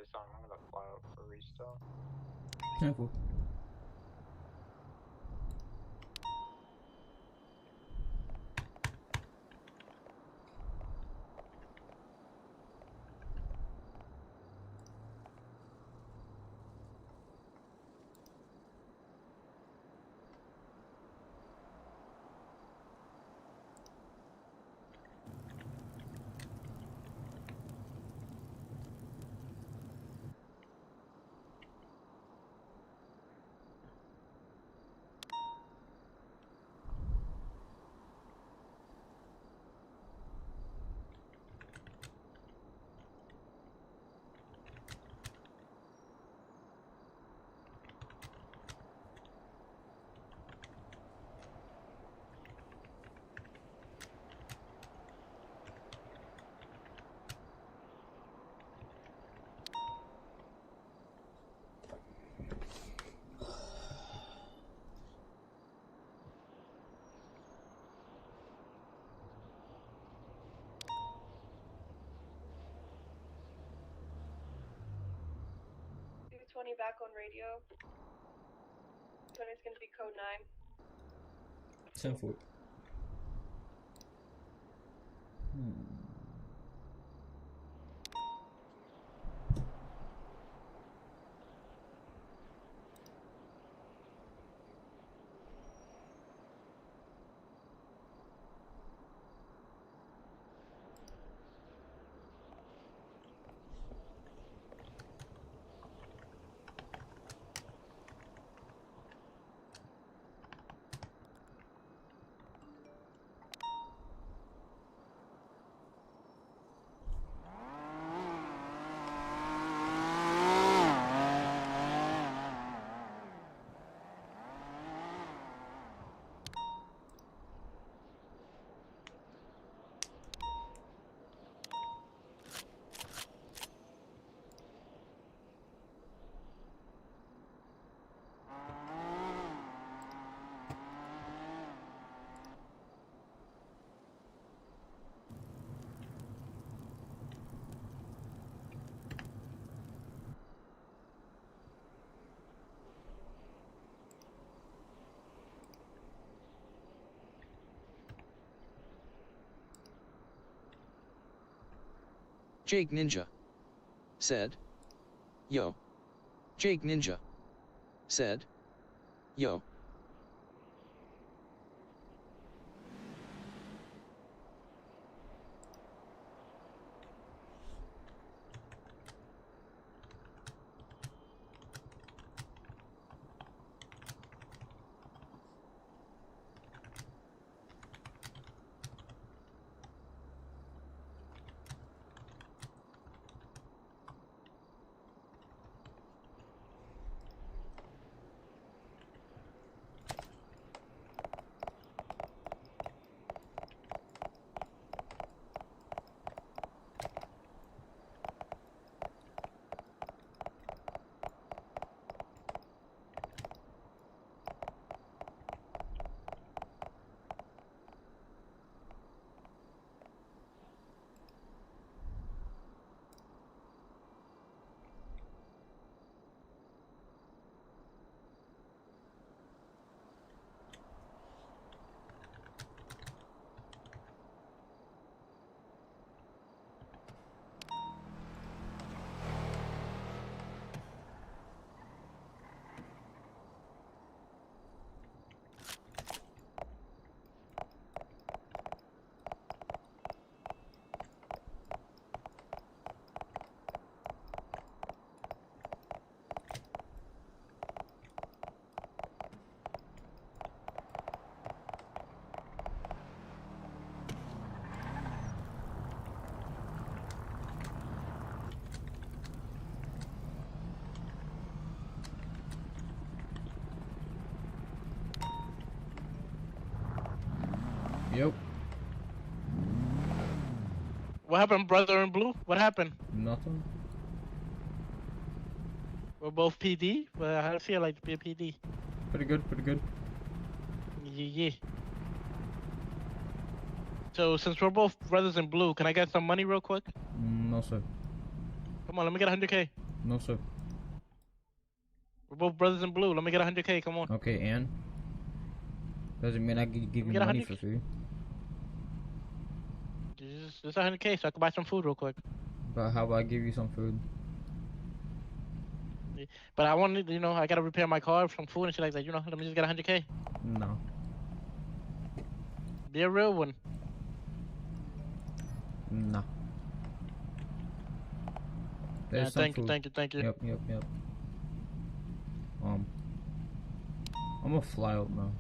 is on. I'm gonna fly out for restart. Yeah, cool. Back on radio. 20 is going to be code 9. 10-4. Jake Ninja said, "Yo." Jake Ninja said, "Yo." Yep. What happened, brother in blue? What happened? Nothing. We're both PD? Well, how do you feel like to be a PD? Pretty good, pretty good. Yeah. So, since we're both brothers in blue, can I get some money real quick? No, sir. Come on, let me get 100K. No, sir. We're both brothers in blue. Let me get 100K. Come on. Okay, and? Doesn't mean I can give Let me you get money 100K. for free. Just 100K so I can buy some food real quick. But how about I give you some food? But I wanted, I gotta repair my car, some food and shit like that. Let me just get 100K. No. Be a real one. No. Yeah, There's some thank you, food. thank you. Yep. I'm gonna fly out now.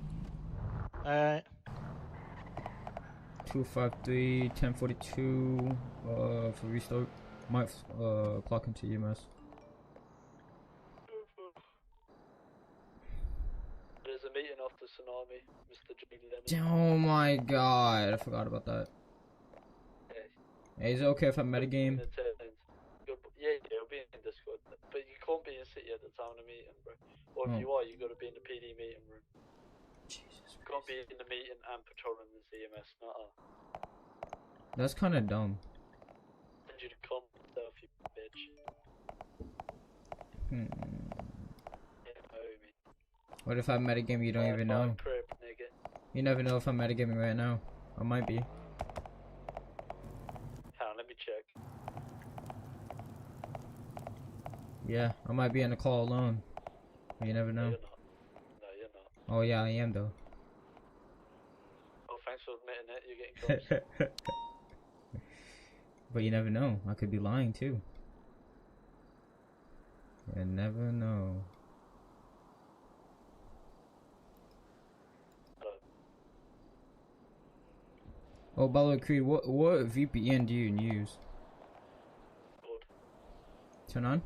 Alright. 253, 1042, for restart. Might, clock into EMS. There's a meeting off the tsunami, Mr. J. Lennon. Oh my god, I forgot about that. Hey, is it okay if I metagame? Yeah, it'll be in Discord. But you can't be in City at the time of the meeting, bro. Or if Oh. you are, you gotta be in the PD meeting room. Jesus You can't be in the meeting and patrolling the CMS, not That's kinda dumb. Send you to calm yourself, you bitch. Hmm. Yeah, homie. What if I metagame you don't even know? Crib, nigga. You never know if I'm metagaming right now. I might be. Hang on, let me check. Yeah, I might be on the call alone. You never No, know. you're not. No, you're not. Oh yeah, I am though. Oh, thanks for admitting it. You're getting close. But you never know. I could be lying too. You never know. Oh, by the way, Creed, what VPN do you use? Good. Turn on?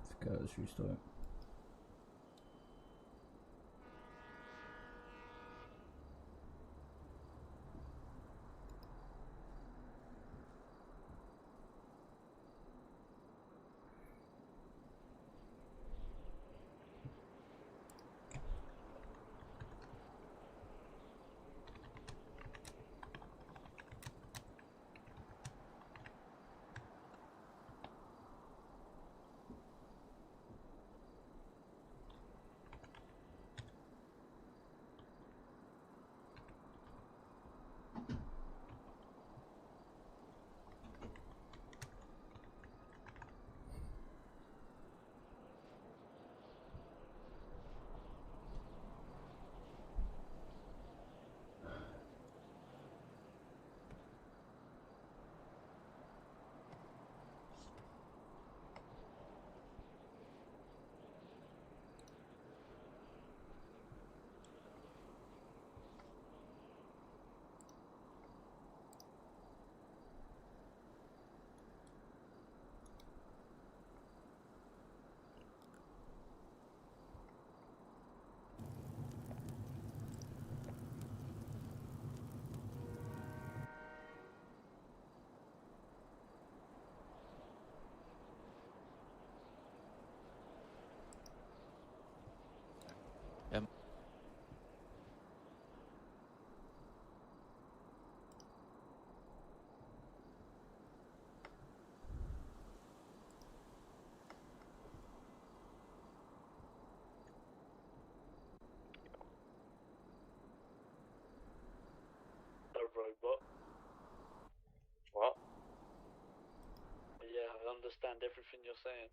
Let's go, let's restart. A robot. What? Yeah, I understand everything you're saying.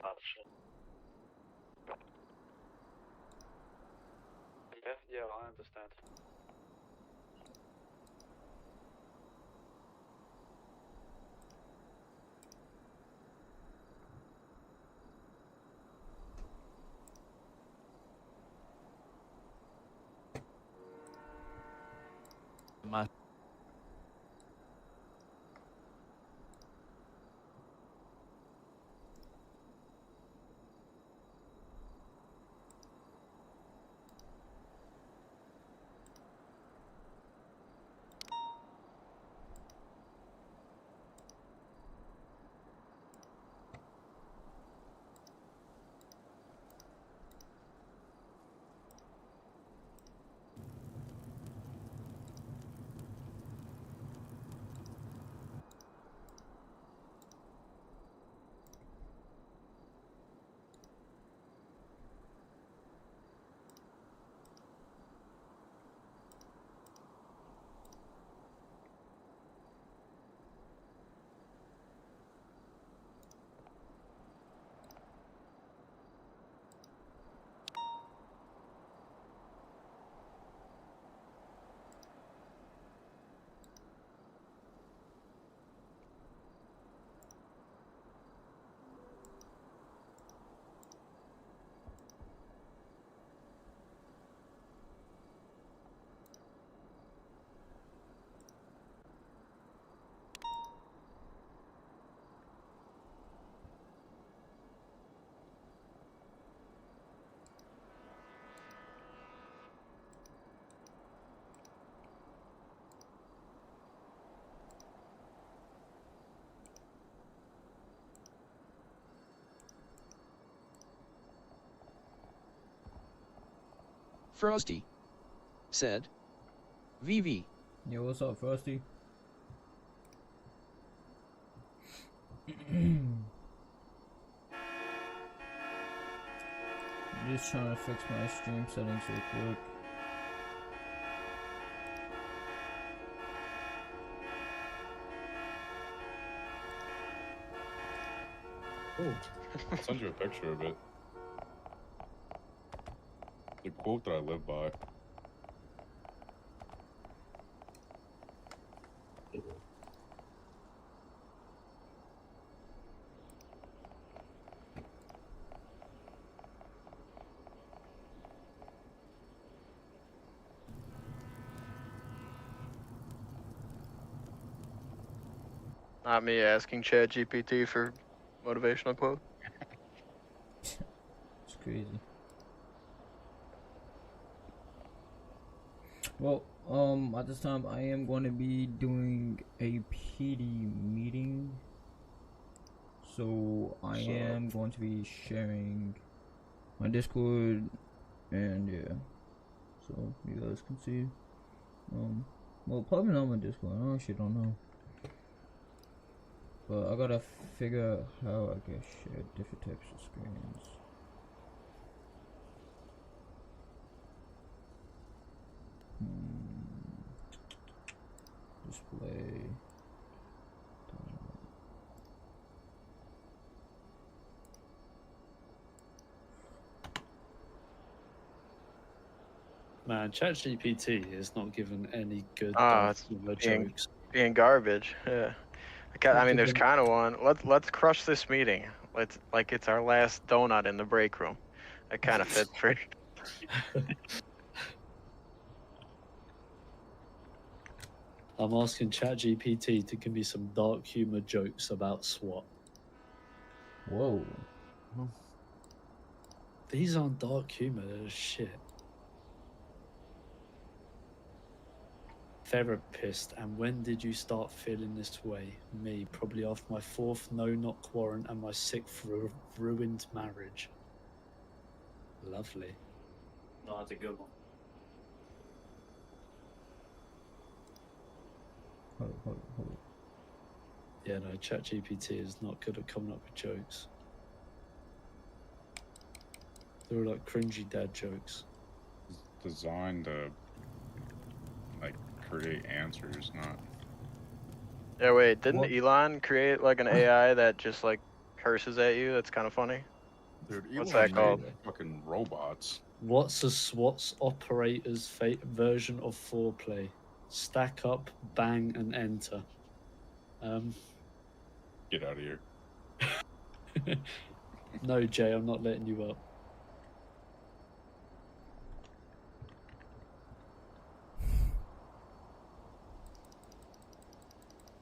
Actually. Yeah, I understand. Frosty said, VV. Yo, what's up, Frosty? I'm just trying to fix my stream settings real quick. Oh, I'll send you a picture of it. The quote that I live by. Not me asking ChatGPT for motivational quote. It's crazy. Well, at this time I am going to be doing a PD meeting. So I am going to be sharing my Discord and yeah. So you guys can see. Well, probably not my Discord. I actually don't know. But I gotta figure out how I can share different types of screens. Display. Man, ChatGPT is not given any good It's jokes. being garbage. Yeah. I mean, there's kind of one. Let's crush this meeting. Let's like it's our last donut in the break room. That kind of fits for. I'm asking ChatGPT to give me some dark humor jokes about SWAT. Whoa. These aren't dark humor, they're shit. Therapist, and when did you start feeling this way? Me, probably after my 4th no-knock warrant and my 6th ruined marriage. Lovely. No, that's a good one. Hold on. Yeah, no, ChatGPT is not good at coming up with jokes. They're like cringy dad jokes. It's designed to like create answers, not. Yeah, wait. Didn't What? Elon create like an AI that just like curses at you? That's kind of funny. Dude, What's Elon that called? made fucking robots. What's a SWAT's operator's version of foreplay? Stack up, bang, and enter. Get out of here. No, Jay, I'm not letting you up.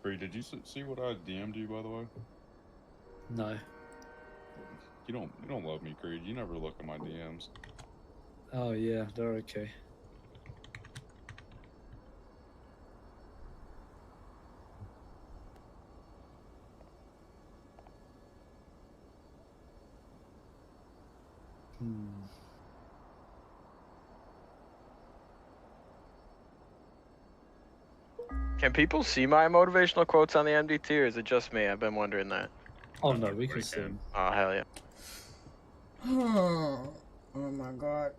Bree, did you see what I DM'd you, by the way? No. You don't love me, Creed. You never look at my DMs. Oh yeah, they're okay. Can people see my motivational quotes on the MDT, or is it just me? I've been wondering that. Oh no, we can see them. Oh hell yeah. Oh my god.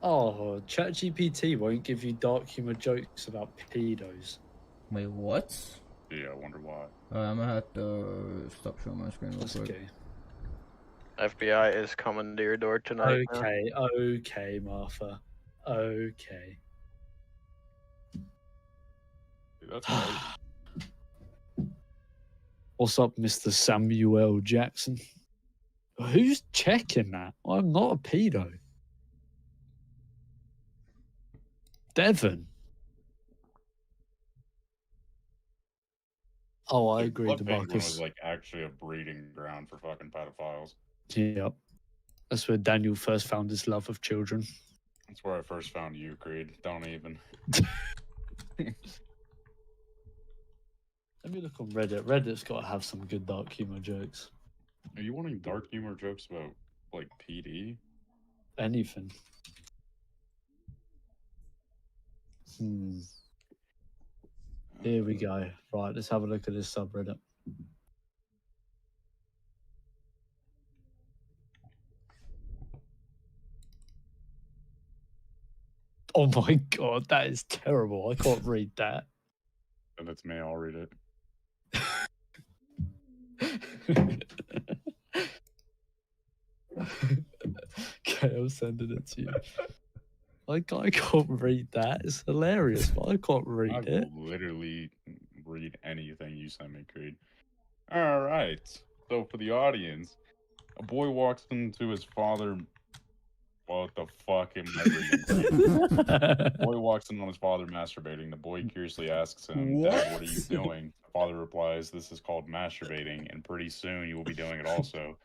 Oh, ChatGPT won't give you dark humor jokes about pedos. Wait, what? Yeah, I wonder why. I'm gonna have to stop showing my screen real That's quick. okay. FBI is coming to your door tonight. Okay, Martha. Okay. Dude, that's right. What's up, Mr. Samuel Jackson? Who's checking that? I'm not a pedo. Devon. Oh, I agree, Blood Penguin DeMarcus. was like actually a breeding ground for fucking pedophiles. Yep. That's where Daniel first found his love of children. That's where I first found you, Creed. Don't even. Let me look on Reddit. Reddit's got to have some good dark humor jokes. Are you wanting dark humor jokes about like PD? Anything. Here we go. Right, let's have a look at this subreddit. Oh my god, that is terrible. I can't read that. And it's me, I'll read it. Okay, I'm sending it to you. I can't read that. It's hilarious, but I can't read I it. will literally read anything you send me, Creed. Alright. So for the audience, a boy walks into his father. What the fuck am I reading? Boy walks in on his father masturbating. The boy curiously asks him, Dad, what are you doing? The father replies, this is called masturbating, and pretty soon you will be doing it also.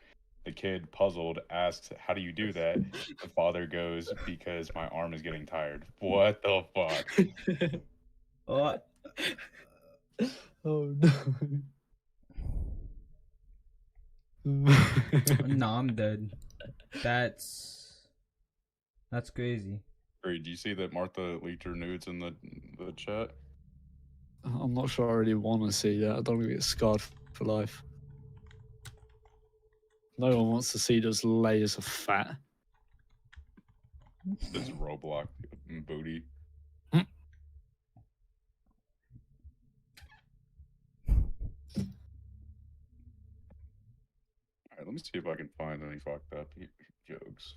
The kid, puzzled, asks, how do you do that? The father goes, because my arm is getting tired. What the fuck? What? Oh no. No, I'm dead. That's crazy. Great. Do you see that Martha leaked her nudes in the chat? I'm not sure I really want to see that. I don't want to get scarred for life. No one wants to see those layers of fat. This Roblox booty. Alright, let me see if I can find any fucked up jokes.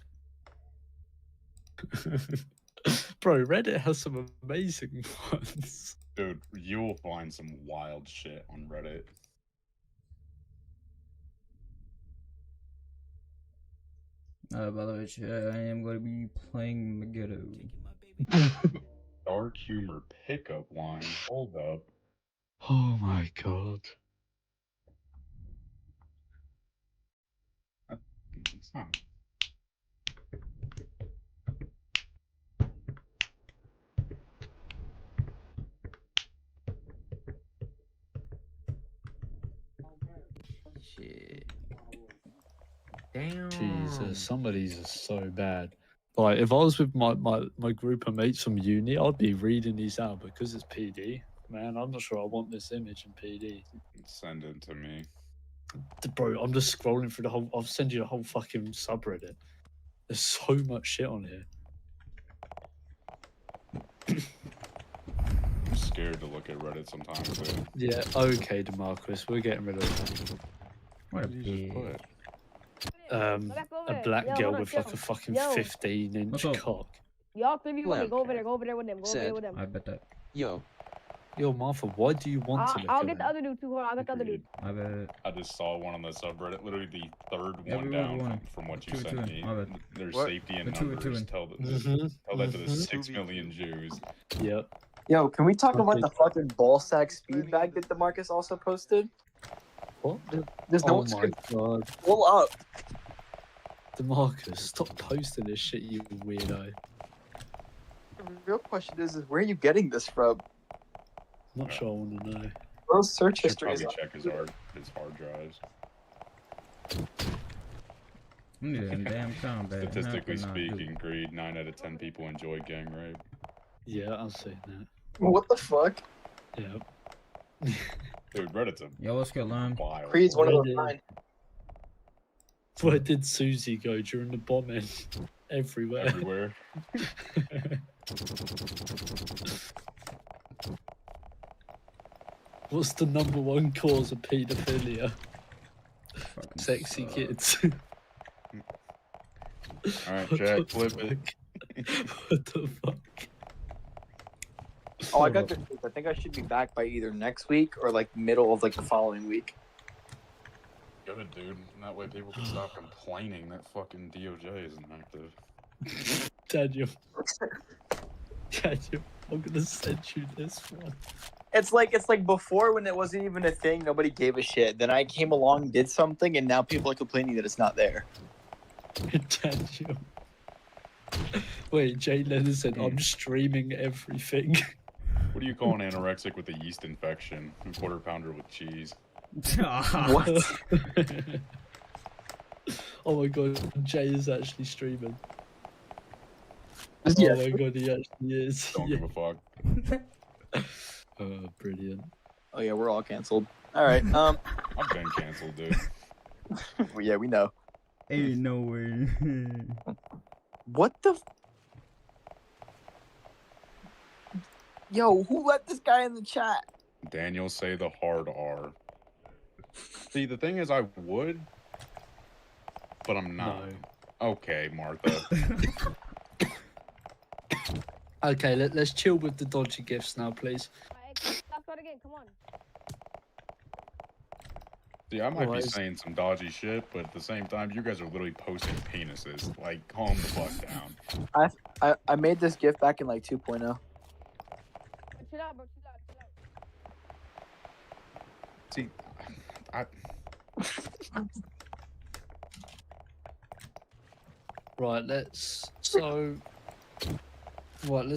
Bro, Reddit has some amazing ones. Dude, you will find some wild shit on Reddit. By the way, chat, I am going to be playing Megiddo. Dark humor pickup line. Hold up. Oh my god. It's not. Shit. Damn. Jesus, some of these are so bad. Like, if I was with my group of mates from uni, I'd be reading these out because it's PD. Man, I'm not sure I want this image in PD. Send it to me. Bro, I'm just scrolling through the whole... I'll send you the whole fucking subreddit. There's so much shit on here. I'm scared to look at Reddit sometimes, dude. Yeah, okay, DeMarcus, we're getting rid of it. What a What did you just bitch. put? A black girl with like a fucking 15-inch What's up? cock. Y'all 3v1, Lamp. go over there with them, go over Said. there with them. I bet that. Yo, Yo, Martha, why do you want to look I'll at get the that? other dude too, hold on, I'll get the other dude. I bet. I just saw one on the subreddit, literally the third Yeah, one we down won. from what you Two sent and me. two. My bad. There's What? safety in The two and numbers. two. Tell that to the Mhm. 6 million Jews. Yep. Yo, can we talk about Okay. the fucking ball sack speed bag that DeMarcus also posted? What? There's no Oh one's my gonna god. pull up. DeMarcus, stop posting this shit, you weirdo. The real question is where are you getting this from? Not sure I want to know. Bro's search Should history is probably check his hard drives. I'm doing damn combat. Statistically How can I do speaking, Creed, 9 out of 10 people enjoy gang rape. Yeah, I've seen that. What the fuck? Yeah. Dude, Reddit's a Yo, what's good, Lime? wild. Creed's one of those Reddit. nine. Where did Susie go during the bombing? Everywhere. everywhere. What's the #1 cause of paedophilia? Fucking Sexy suck. kids. Alright, What Jack, the flip it. fuck? What the fuck? Oh, I got good news. I think I should be back by either next week or like middle of like the following week. Good, dude. And that way people can stop complaining that fucking DOJ isn't active. Daniel. Daniel, I'm gonna send you this one. It's like before when it wasn't even a thing, nobody gave a shit. Then I came along, did something, and now people are complaining that it's not there. Daniel. Wait, Jay Leonard said, I'm streaming everything. What do you call an anorexic with a yeast infection? A quarter pounder with cheese. What? Oh my god, Jay is actually streaming. Yeah. Oh my god, he actually is. Don't Yeah. give a fuck. Brilliant. Oh yeah, we're all canceled. All right. I've been canceled, dude. Well, yeah, we know. Ain't no way. What the? Yo, who let this guy in the chat? Daniel, say the hard R. See, the thing is, I would, but I'm not. No. Okay, Martha. Okay, let's chill with the dodgy gifts now, please. Let's go again. Come on. See, I might be Right. saying some dodgy shit, but at the same time, you guys are literally posting penises. Like, calm the fuck down. I made this gift back in like 2.0. Chill out, bro. Chill out. See, I Right, let's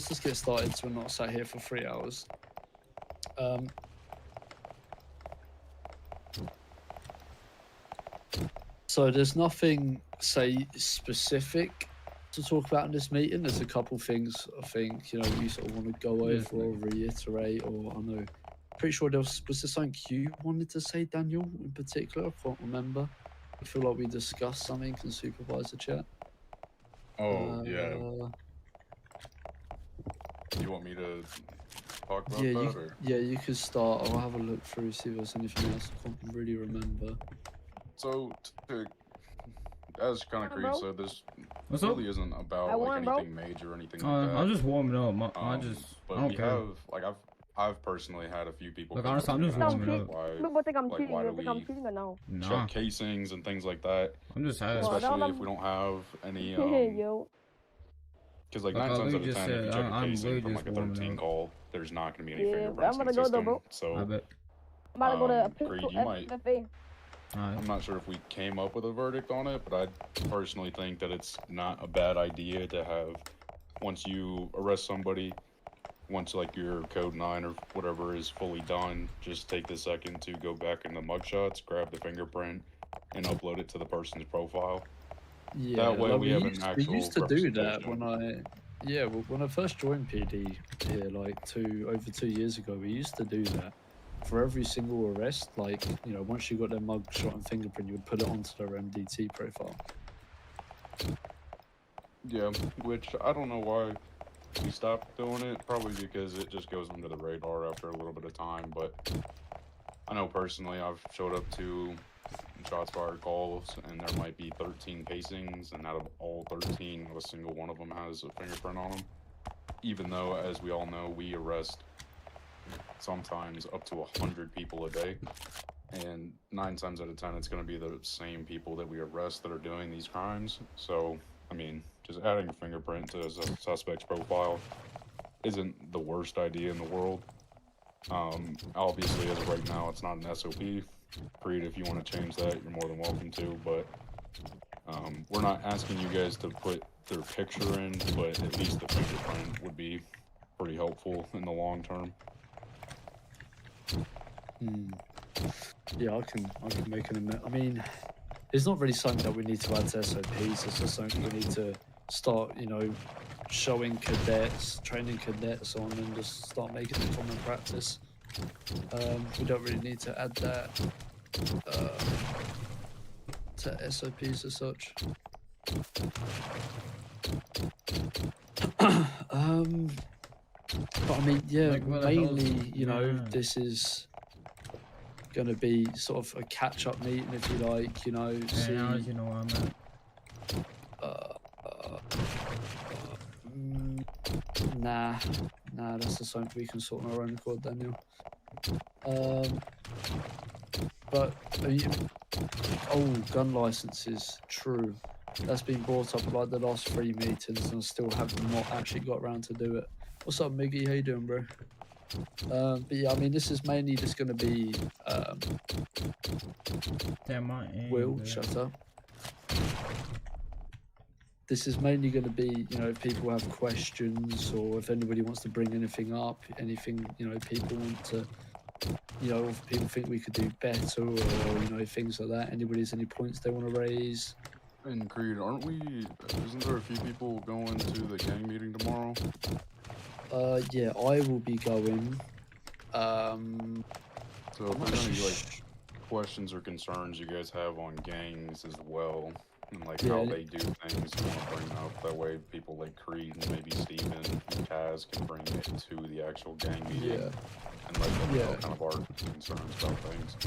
just get started so we're not sat here for 3 hours. So there's nothing, say, specific to talk about in this meeting. There's a couple things I think, you sort of want to go over or reiterate, or I know. Pretty sure was there something you wanted to say, Daniel, in particular? I can't remember. I feel like we discussed something in supervisor chat. Oh, yeah. You want me to talk about that? Or? Yeah, you could start. I'll have a look through, see if there's anything else I can't really remember. So, as kind of Creed said, this What's really up? isn't about anything major or anything like that. I'm just warming up. I But don't we care. have, like, I've personally had a few people. Look, honestly, I'm just warming up. People think I'm cheating. Why do You think I'm cheating or no? check casings and things like that? I'm just especially if we don't have any. Yo. Because like Look, 9 I times out literally of 10, just if you said, check a I'm casing literally from just like a warming 13 up. call, there's not going to be any Yeah, fingerprints I'm in the gonna go though, system. bro. So I bet. I'm about to go to a Creed, pistol you might. FFA. I'm not sure if we came up with a verdict on it, but I personally think that it's not a bad idea to have, once you arrest somebody, once like your code 9 or whatever is fully done, just take the second to go back in the mugshots, grab the fingerprint, and upload it to the person's profile. Yeah, that way like we have an we actual used to do that representation. when I first joined PD here, like over 2 years ago, we used to do that. For every single arrest, like, once you got their mug shot and fingerprint, you would put it onto their MDT profile. Yeah, which I don't know why we stopped doing it. Probably because it just goes under the radar after a little bit of time. But I know personally, I've showed up to shots fired calls, and there might be 13 casings, and out of all 13, not a single one of them has a fingerprint on them. Even though, as we all know, we arrest sometimes up to 100 people a day, and 9 times out of 10 it's going to be the same people that we arrest that are doing these crimes. So I mean, just adding a fingerprint to a suspect's profile isn't the worst idea in the world. Obviously, as of right now, it's not an SOP. Creed, if you want to change that, you're more than welcome to, but we're not asking you guys to put their picture in, but at least the fingerprint would be pretty helpful in the long term. Yeah, I can make an amendment. I mean, it's not really something that we need to add to SOPs. It's just something we need to start, showing cadets, training cadets on, and just start making it common practice. We don't really need to add that to SOPs as such. But I mean, yeah, Like, what the mainly, hell's- this is going to be sort of a catch-up meeting, if you like, see... Now you know where I'm at. Nah, that's just something we can sort on our own accord, Daniel. But, gun licenses, true. That's been brought up like the last 3 meetings, and I still have not actually got around to do it. What's up, Miggy? How you doing, bro? But yeah, I mean, this is mainly just going to be, Damn, my aim, Will, dude. shut up. This is mainly going to be, if people have questions, or if anybody wants to bring anything up, anything, people want to, if people think we could do better, or, things like that. Anybody has any points they want to raise? And Creed, isn't there a few people going to the gang meeting tomorrow? Yeah, I will be going. So if there's any like questions or concerns you guys have on gangs as well, and like how they do things, you want to bring up, that way people like Creed and maybe Steven and Kaz can bring it to the actual gang meeting and let them know kind of our concerns about things.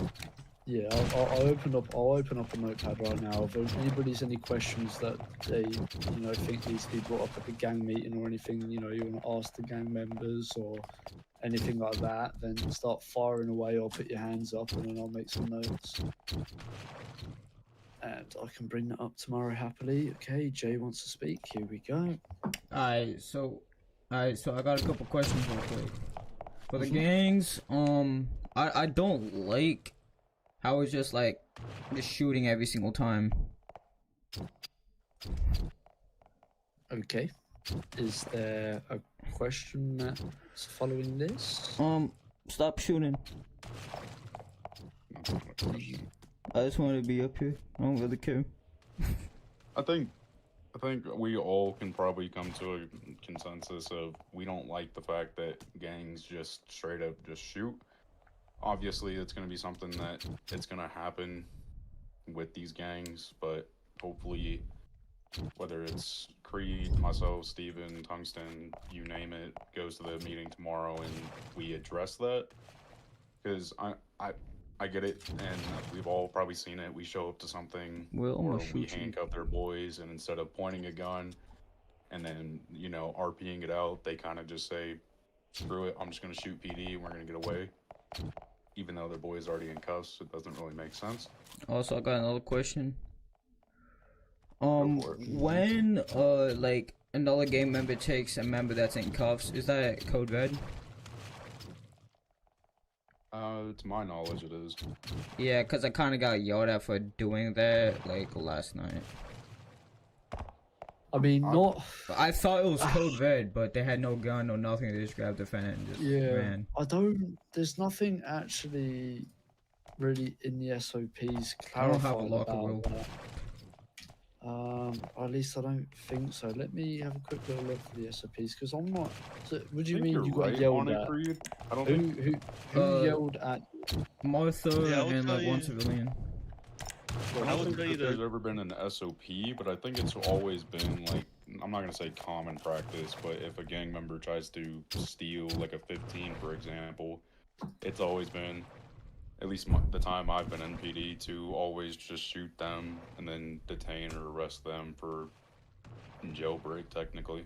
Yeah, I'll open up a notepad right now. If anybody's any questions that they, think needs to be brought up at the gang meeting or anything, you want to ask the gang members or anything like that, then start firing away or put your hands up and then I'll make some notes. And I can bring that up tomorrow happily. Okay, Jay wants to speak. Here we go. Alright, so I got a couple questions real quick. For the gangs, I don't like how it's just like just shooting every single time. Okay. Is there a question that's following this? Stop shooting. I just want to be up here. I don't really care. I think we all can probably come to a consensus of we don't like the fact that gangs just straight up just shoot. Obviously, it's going to be something that it's going to happen with these gangs, but hopefully, whether it's Creed, myself, Steven, Tungsten, you name it, goes to the meeting tomorrow and we address that. Because I get it, and we've all probably seen it. We show up to something where we handcuff their boys, and instead of pointing a gun and then, RPing it out, they kind of just say, screw it, I'm just going to shoot PD and we're going to get away. Even though their boy's already in cuffs, it doesn't really make sense. Also, I got another question. When like another gang member takes a member that's in cuffs, is that code red? To my knowledge, it is. Yeah, cause I kind of got yelled at for doing that like last night. I mean, not. I thought it was code red, but they had no gun or nothing. They just grabbed the fan and just ran. There's nothing actually really in the SOPs I don't have a clarified locker about rule. that. Or at least I don't think so. Let me have a quick little look at the SOPs because I'm not. So, what do you mean you got yelled at? I don't who yelled at? Martha and like one civilian. I don't think that there's ever been an SOP, but I think it's always been like, I'm not gonna say common practice, but if a gang member tries to steal like a 15, for example, it's always been, at least the time I've been in PD, to always just shoot them and then detain or arrest them for jailbreak, technically.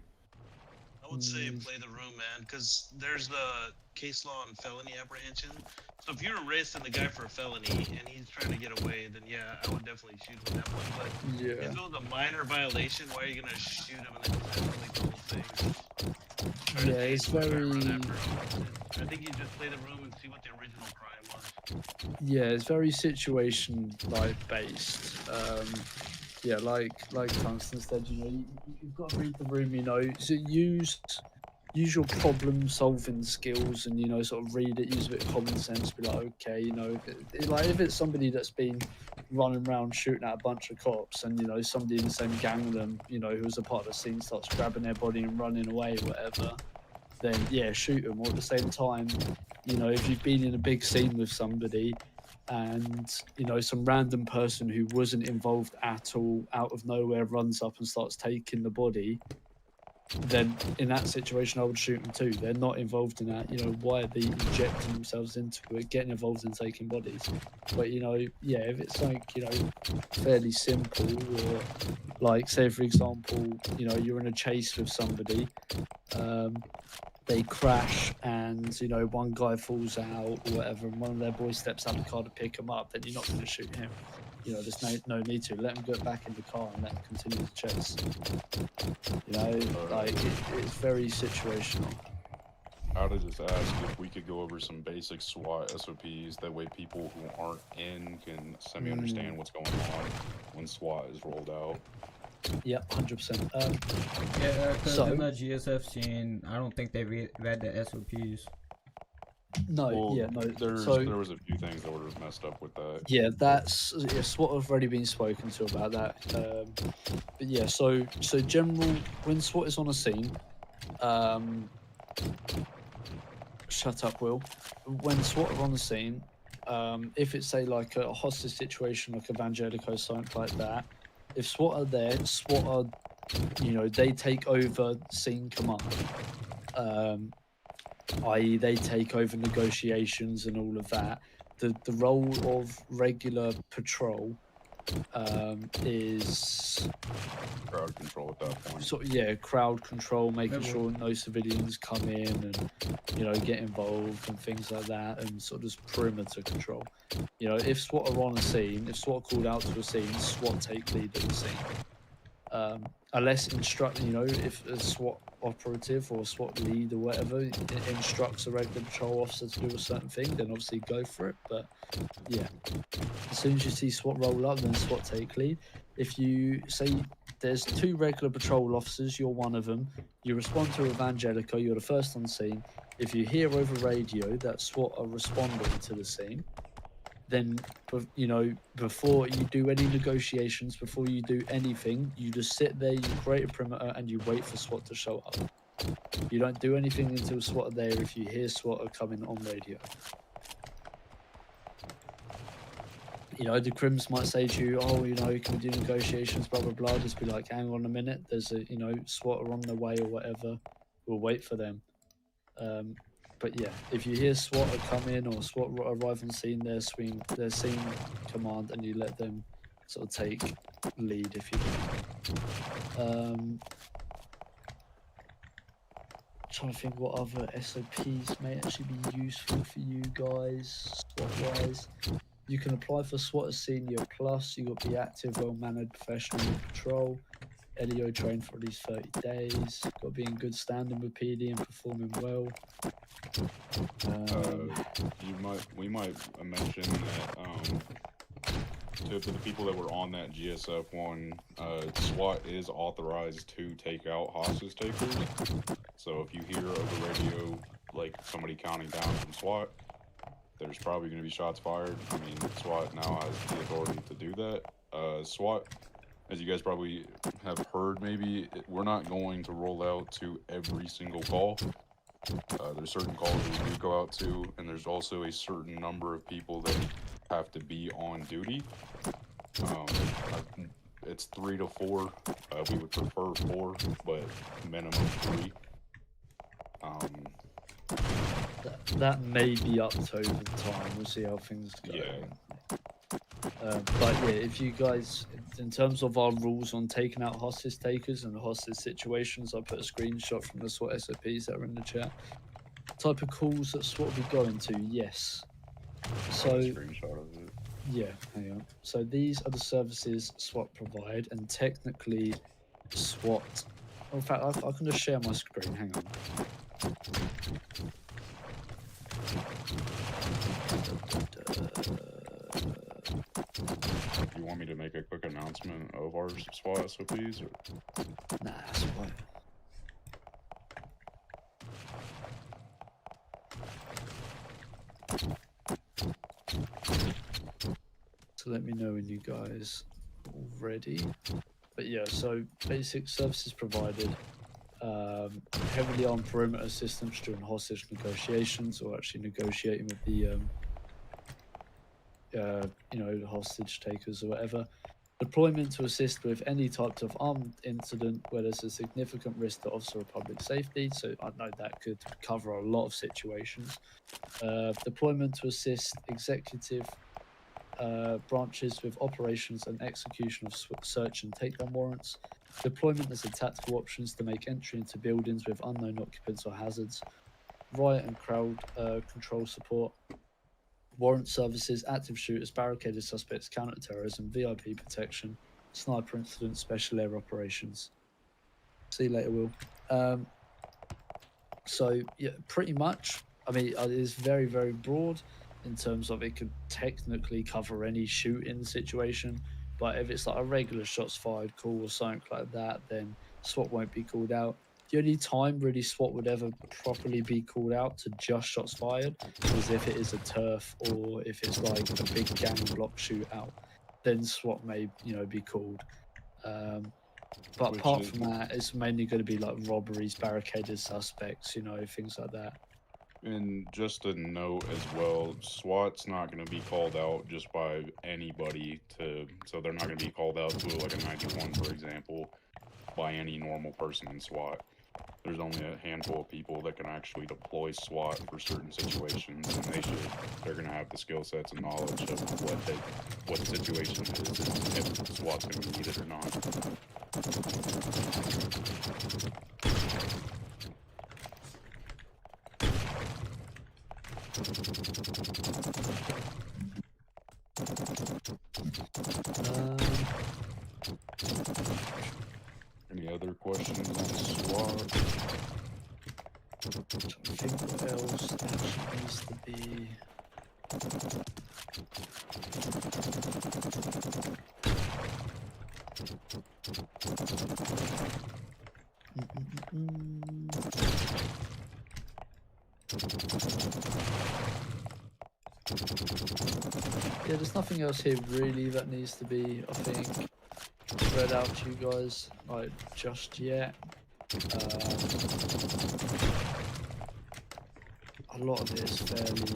I would say play the room, man, because there's the case law on felony apprehension. So if you're arresting the guy for a felony and he's trying to get away, then yeah, I would definitely shoot him at that point. But if it was a minor violation, why are you gonna shoot him and then just have to the whole thing? Yeah, it's very. I think you just play the room and see what the original crime was. Yeah, it's very situation based. Yeah, like Tungsten said, you've got to read the room, so use your problem solving skills and sort of read it, use a bit of common sense, be like, okay, if it's somebody that's been running around shooting at a bunch of cops and somebody in the same gang with them, who was a part of the scene starts grabbing their body and running away or whatever, then yeah, shoot them. Or at the same time, if you've been in a big scene with somebody and some random person who wasn't involved at all out of nowhere runs up and starts taking the body, then in that situation I would shoot them too. They're not involved in that. Why are they injecting themselves into it, getting involved in taking bodies? But yeah, if it's like fairly simple, or like say for example you're in a chase with somebody, they crash and one guy falls out or whatever and one of their boys steps out of the car to pick him up, then you're not going to shoot him. There's no need to. Let him get back in the car and let him continue the chase. It's very situational. I would just ask if we could go over some basic SWAT SOPs, that way people who aren't in can semi-understand what's going on when SWAT is rolled out. Yeah, 100%. Yeah, because in the GSF scene, I don't think they read the SOPs. No, Well, yeah, no. there So was a few things that were messed up with that. yeah, that's SWAT have already been spoken to about that. But yeah, so general when SWAT is on a scene, shut up, Will. When SWAT are on the scene, if it's say like a hostage situation, like Evangelico, something like that, if SWAT are there, SWAT are, they take over scene command. I.e., they take over negotiations and all of that. The role of regular patrol is Crowd control at that point. sort of crowd control, making sure no civilians come in and get involved and things like that, and sort of just perimeter control. If SWAT are on a scene, if SWAT are called out to a scene, SWAT take lead at the scene. Unless if a SWAT operative or SWAT lead or whatever instructs a regular patrol officer to do a certain thing, then obviously go for it. But yeah, as soon as you see SWAT roll up, then SWAT take lead. If you say there's 2 regular patrol officers, you're one of them, you respond to Evangelico, you're the first on scene. If you hear over radio that SWAT are responding to the scene, then before you do any negotiations, before you do anything, you just sit there, you create a perimeter, and you wait for SWAT to show up. You don't do anything until SWAT are there if you hear SWAT are coming on radio. The crims might say to you, oh, can we do negotiations, blah, blah, blah. Just be like, hang on a minute, there's a, SWAT are on their way or whatever. We'll wait for them. But yeah, if you hear SWAT come in or SWAT arrive on scene, their scene command, and you let them sort of take lead if you can. Trying to think what other SOPs may actually be useful for you guys, SWAT-wise. You can apply for SWAT as Senior Plus. You got to be active, well-mannered, professional in patrol. LEO trained for at least 30 days. Got to be in good standing with PD and performing well. We might mention that to the people that were on that GSF one, SWAT is authorized to take out hostage takers. So if you hear over radio like somebody counting down from SWAT, there's probably going to be shots fired. I mean, SWAT now has the authority to do that. SWAT, as you guys probably have heard, maybe we're not going to roll out to every single call. There's certain calls we do go out to, and there's also a certain number of people that have to be on duty. It's 3 to 4. We would prefer 4, but minimum 3. That may be up to over time. We'll see how things go. Yeah. But yeah, if you guys, in terms of our rules on taking out hostage takers and hostage situations, I put a screenshot from the SWAT SOPs that are in the chat. Type of calls that SWAT will be going to, yes. So, screenshot of it. Yeah, hang on. So these are the services SWAT provide, and technically SWAT... In fact, I can just share my screen, hang on. You want me to make a quick announcement of our SWAT SOPs? Or? Nah, that's fine. So let me know when you guys are all ready. But yeah, so basic services provided. Heavily armed perimeter assistance during hostage negotiations, or actually negotiating with the the hostage takers or whatever. Deployment to assist with any types of armed incident where there's a significant risk to officer or public safety. So I know that could cover a lot of situations. Deployment to assist executive branches with operations and execution of search and takedown warrants. Deployment as a tactical options to make entry into buildings with unknown occupants or hazards. Riot and crowd control support. Warrant services, active shooters, barricaded suspects, counter-terrorism, VIP protection, sniper incidents, special air operations. See you later, Will. So, yeah, pretty much. I mean, it is very, very broad in terms of it could technically cover any shooting situation. But if it's like a regular shots fired call or something like that, then SWAT won't be called out. the only time really SWAT would ever properly be called out to just shots fired is if it is a turf or if it's like a big gang block shootout. Then SWAT may, you know, be called. But Which apart is- from that, it's mainly going to be like robberies, barricaded suspects, you know, things like that. And just a note as well, SWAT's not going to be called out just by anybody so they're not going to be called out to like a 91, for example, by any normal person in SWAT. There's only a handful of people that can actually deploy SWAT for certain situations, and they're going to have the skill sets and knowledge of what the situation is and if SWAT's going to be needed or not. Any other questions on SWAT? I think what else actually needs to be. Yeah, there's nothing else here really that needs to be, I think, read out to you guys, like, just yet. A lot of it is fairly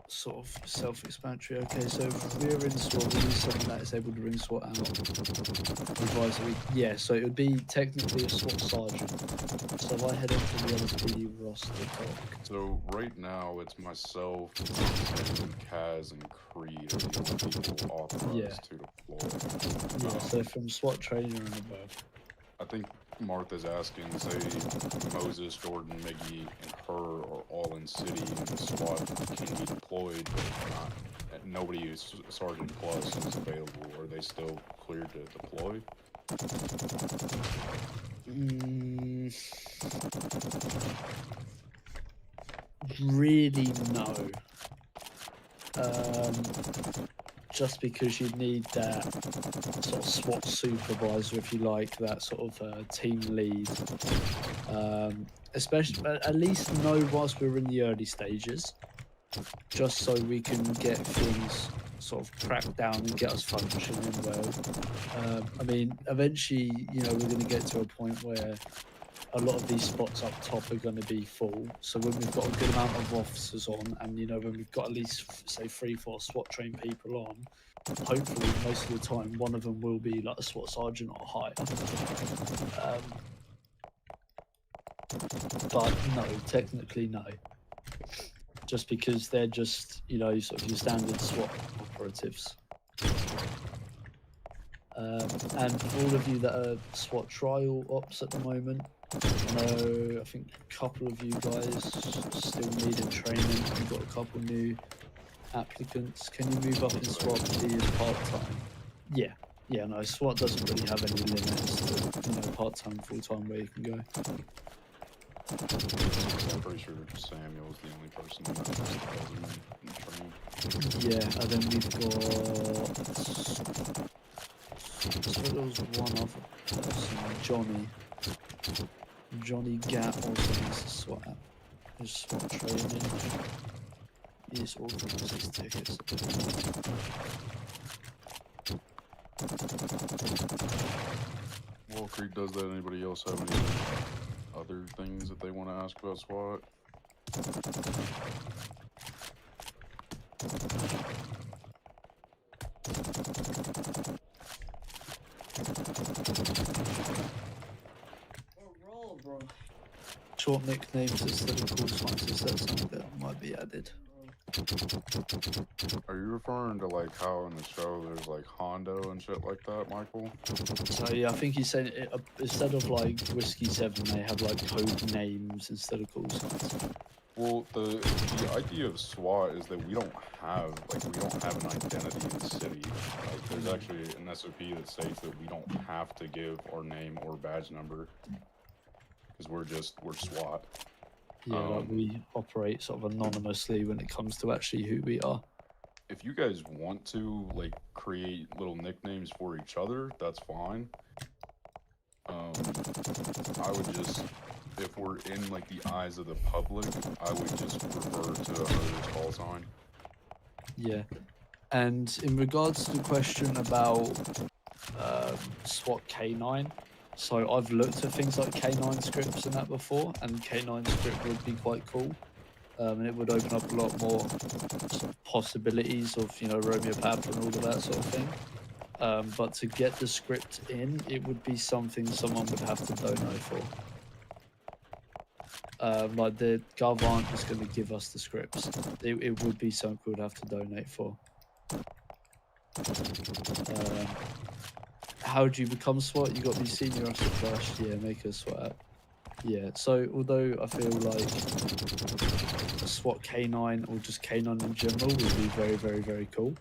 sort of self-explanatory. Okay, so if we're in SWAT, we need someone that is able to bring SWAT out. Advisory, yeah, so it would be technically a SWAT sergeant. So if I head up to the LSPD roster doc. So right now it's myself, and Kaz, and Creed are the only people authorized to deploy. Yeah, so from SWAT trainer and above. I think Martha's asking, say Moses, Jordan, Miggy, and her are all in city and the SWAT can be deployed, but if not, nobody is Sergeant Plus is available. Are they still cleared to deploy? Really, no. Just because you need that sort of SWAT supervisor, if you like, that sort of team lead. Especially, at least know whilst we're in the early stages, just so we can get things sort of cracked down and get us functioning well. I mean, eventually, you know, we're going to get to a point where a lot of these spots up top are going to be full. So when we've got a good amount of officers on, and you know, when we've got at least say 3-4 SWAT trained people on, hopefully most of the time one of them will be like a SWAT sergeant or higher. But no, technically no. Just because they're just, you know, sort of your standard SWAT operatives. And for all of you that are SWAT trial ops at the moment, I think a couple of you guys still needing training. We've got a couple new applicants. Can you move up in SWAT to be part-time? Yeah. Yeah, no, SWAT doesn't really have any limits to, you know, part-time, full-time where you can go. I'm pretty sure Samuel's the only person that doesn't train. Yeah, and then we've got... So there was one other person, Johnny Gap also needs to SWAT. His SWAT training. He's organised his tickets. Wall Creek does that. Anybody else have any other things that they want to ask about SWAT? Bro. Short nicknames instead of call signs, is that something that might be added? Are you referring to like how in the show there's like Hondo and shit like that, Michael? So yeah, I think he's saying instead of like Whiskey 7, they have like code names instead of call signs. Well, the idea of SWAT is that we don't have an identity in the city. Like, there's actually an SOP that states that we don't have to give our name or badge number because we're SWAT. Yeah, like we operate sort of anonymously when it comes to actually who we are. If you guys want to like create little nicknames for each other, that's fine. I would just, if we're in like the eyes of the public, I would just refer to another call sign. Yeah. And in regards to the question about SWAT K9, so I've looked at things like K9 scripts and that before, and K9 script would be quite cool. And it would open up a lot more sort of possibilities of, you know, Romeo Papa and all of that sort of thing. But to get the script in, it would be something someone would have to donate for. Like the Gov aren't just going to give us the scripts. It would be something we would have to donate for. How do you become SWAT? You got to be senior officer first. Yeah, make a SWAT app. Yeah, so although I feel like a SWAT K9 or just K9 in general would be very, very, very cool.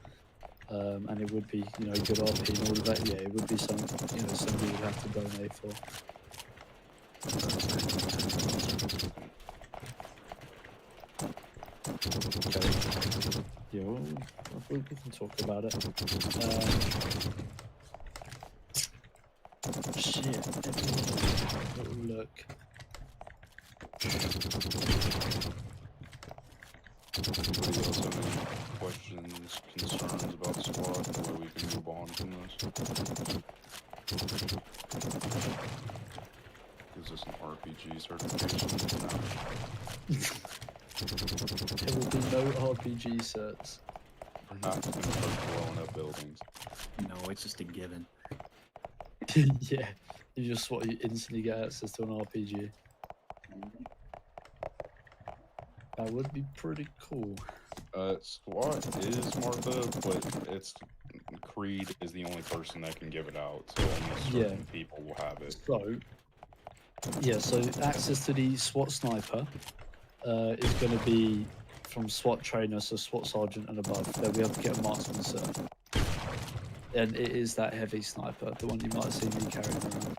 And it would be, you know, good RP and all of that. Yeah, it would be something, you know, somebody would have to donate for. Okay. Yeah, well, we can talk about it. Shit. Little look. Anybody else have any questions, concerns about SWAT, the way we can move on from this? Is this an RPG certification? No. There will be no RPG certs. We're not going to start blowing up buildings. No, it's just a given. Yeah, you just SWAT, you instantly get access to an RPG. That would be pretty cool. SWAT is Martha, but it's Creed is the only person that can give it out, so only certain people will have it. So, yeah, so access to the SWAT sniper is going to be from SWAT trainer, so SWAT sergeant and above. They'll be able to get a marksman cert. And it is that heavy sniper, the one you might have seen me carrying around.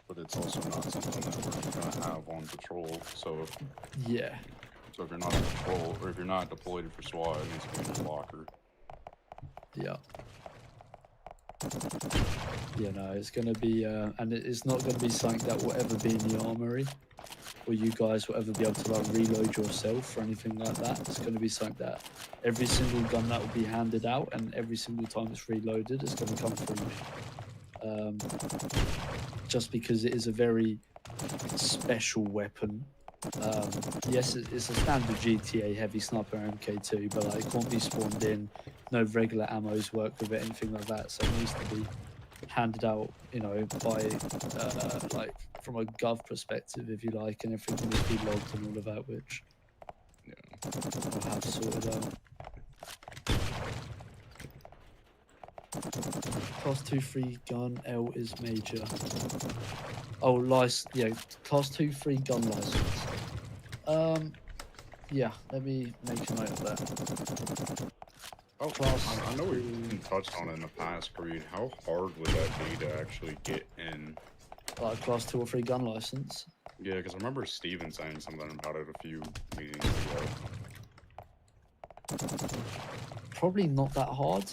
But it's also not something that we're going to have on patrol, so if... Yeah. So if you're not on patrol, or if you're not deployed for SWAT, it needs to be in your locker. Yeah. Yeah, no, it's going to be, and it's not going to be something that will ever be in the armory, or you guys will ever be able to like reload yourself or anything like that. It's going to be something that every single gun that will be handed out, and every single time it's reloaded, it's going to come through me. Just because it is a very special weapon. Yes, it's a standard GTA heavy sniper MK2, but like, it can't be spawned in. No regular ammos work with it, anything like that. So it needs to be handed out, you know, by like from a gov perspective, if you like, and everything needs to be logged and all of that, which I'll have sorted out. Class 2-3 gun, L is major. Oh, yeah, class 2-3 gun license. Yeah, let me make a note of that. Oh, I know we touched on it in the past, Creed. How hard would that be to actually get in? Like class 2 or 3 gun license? Yeah, because I remember Steven saying something about it a few meetings ago. Probably not that hard.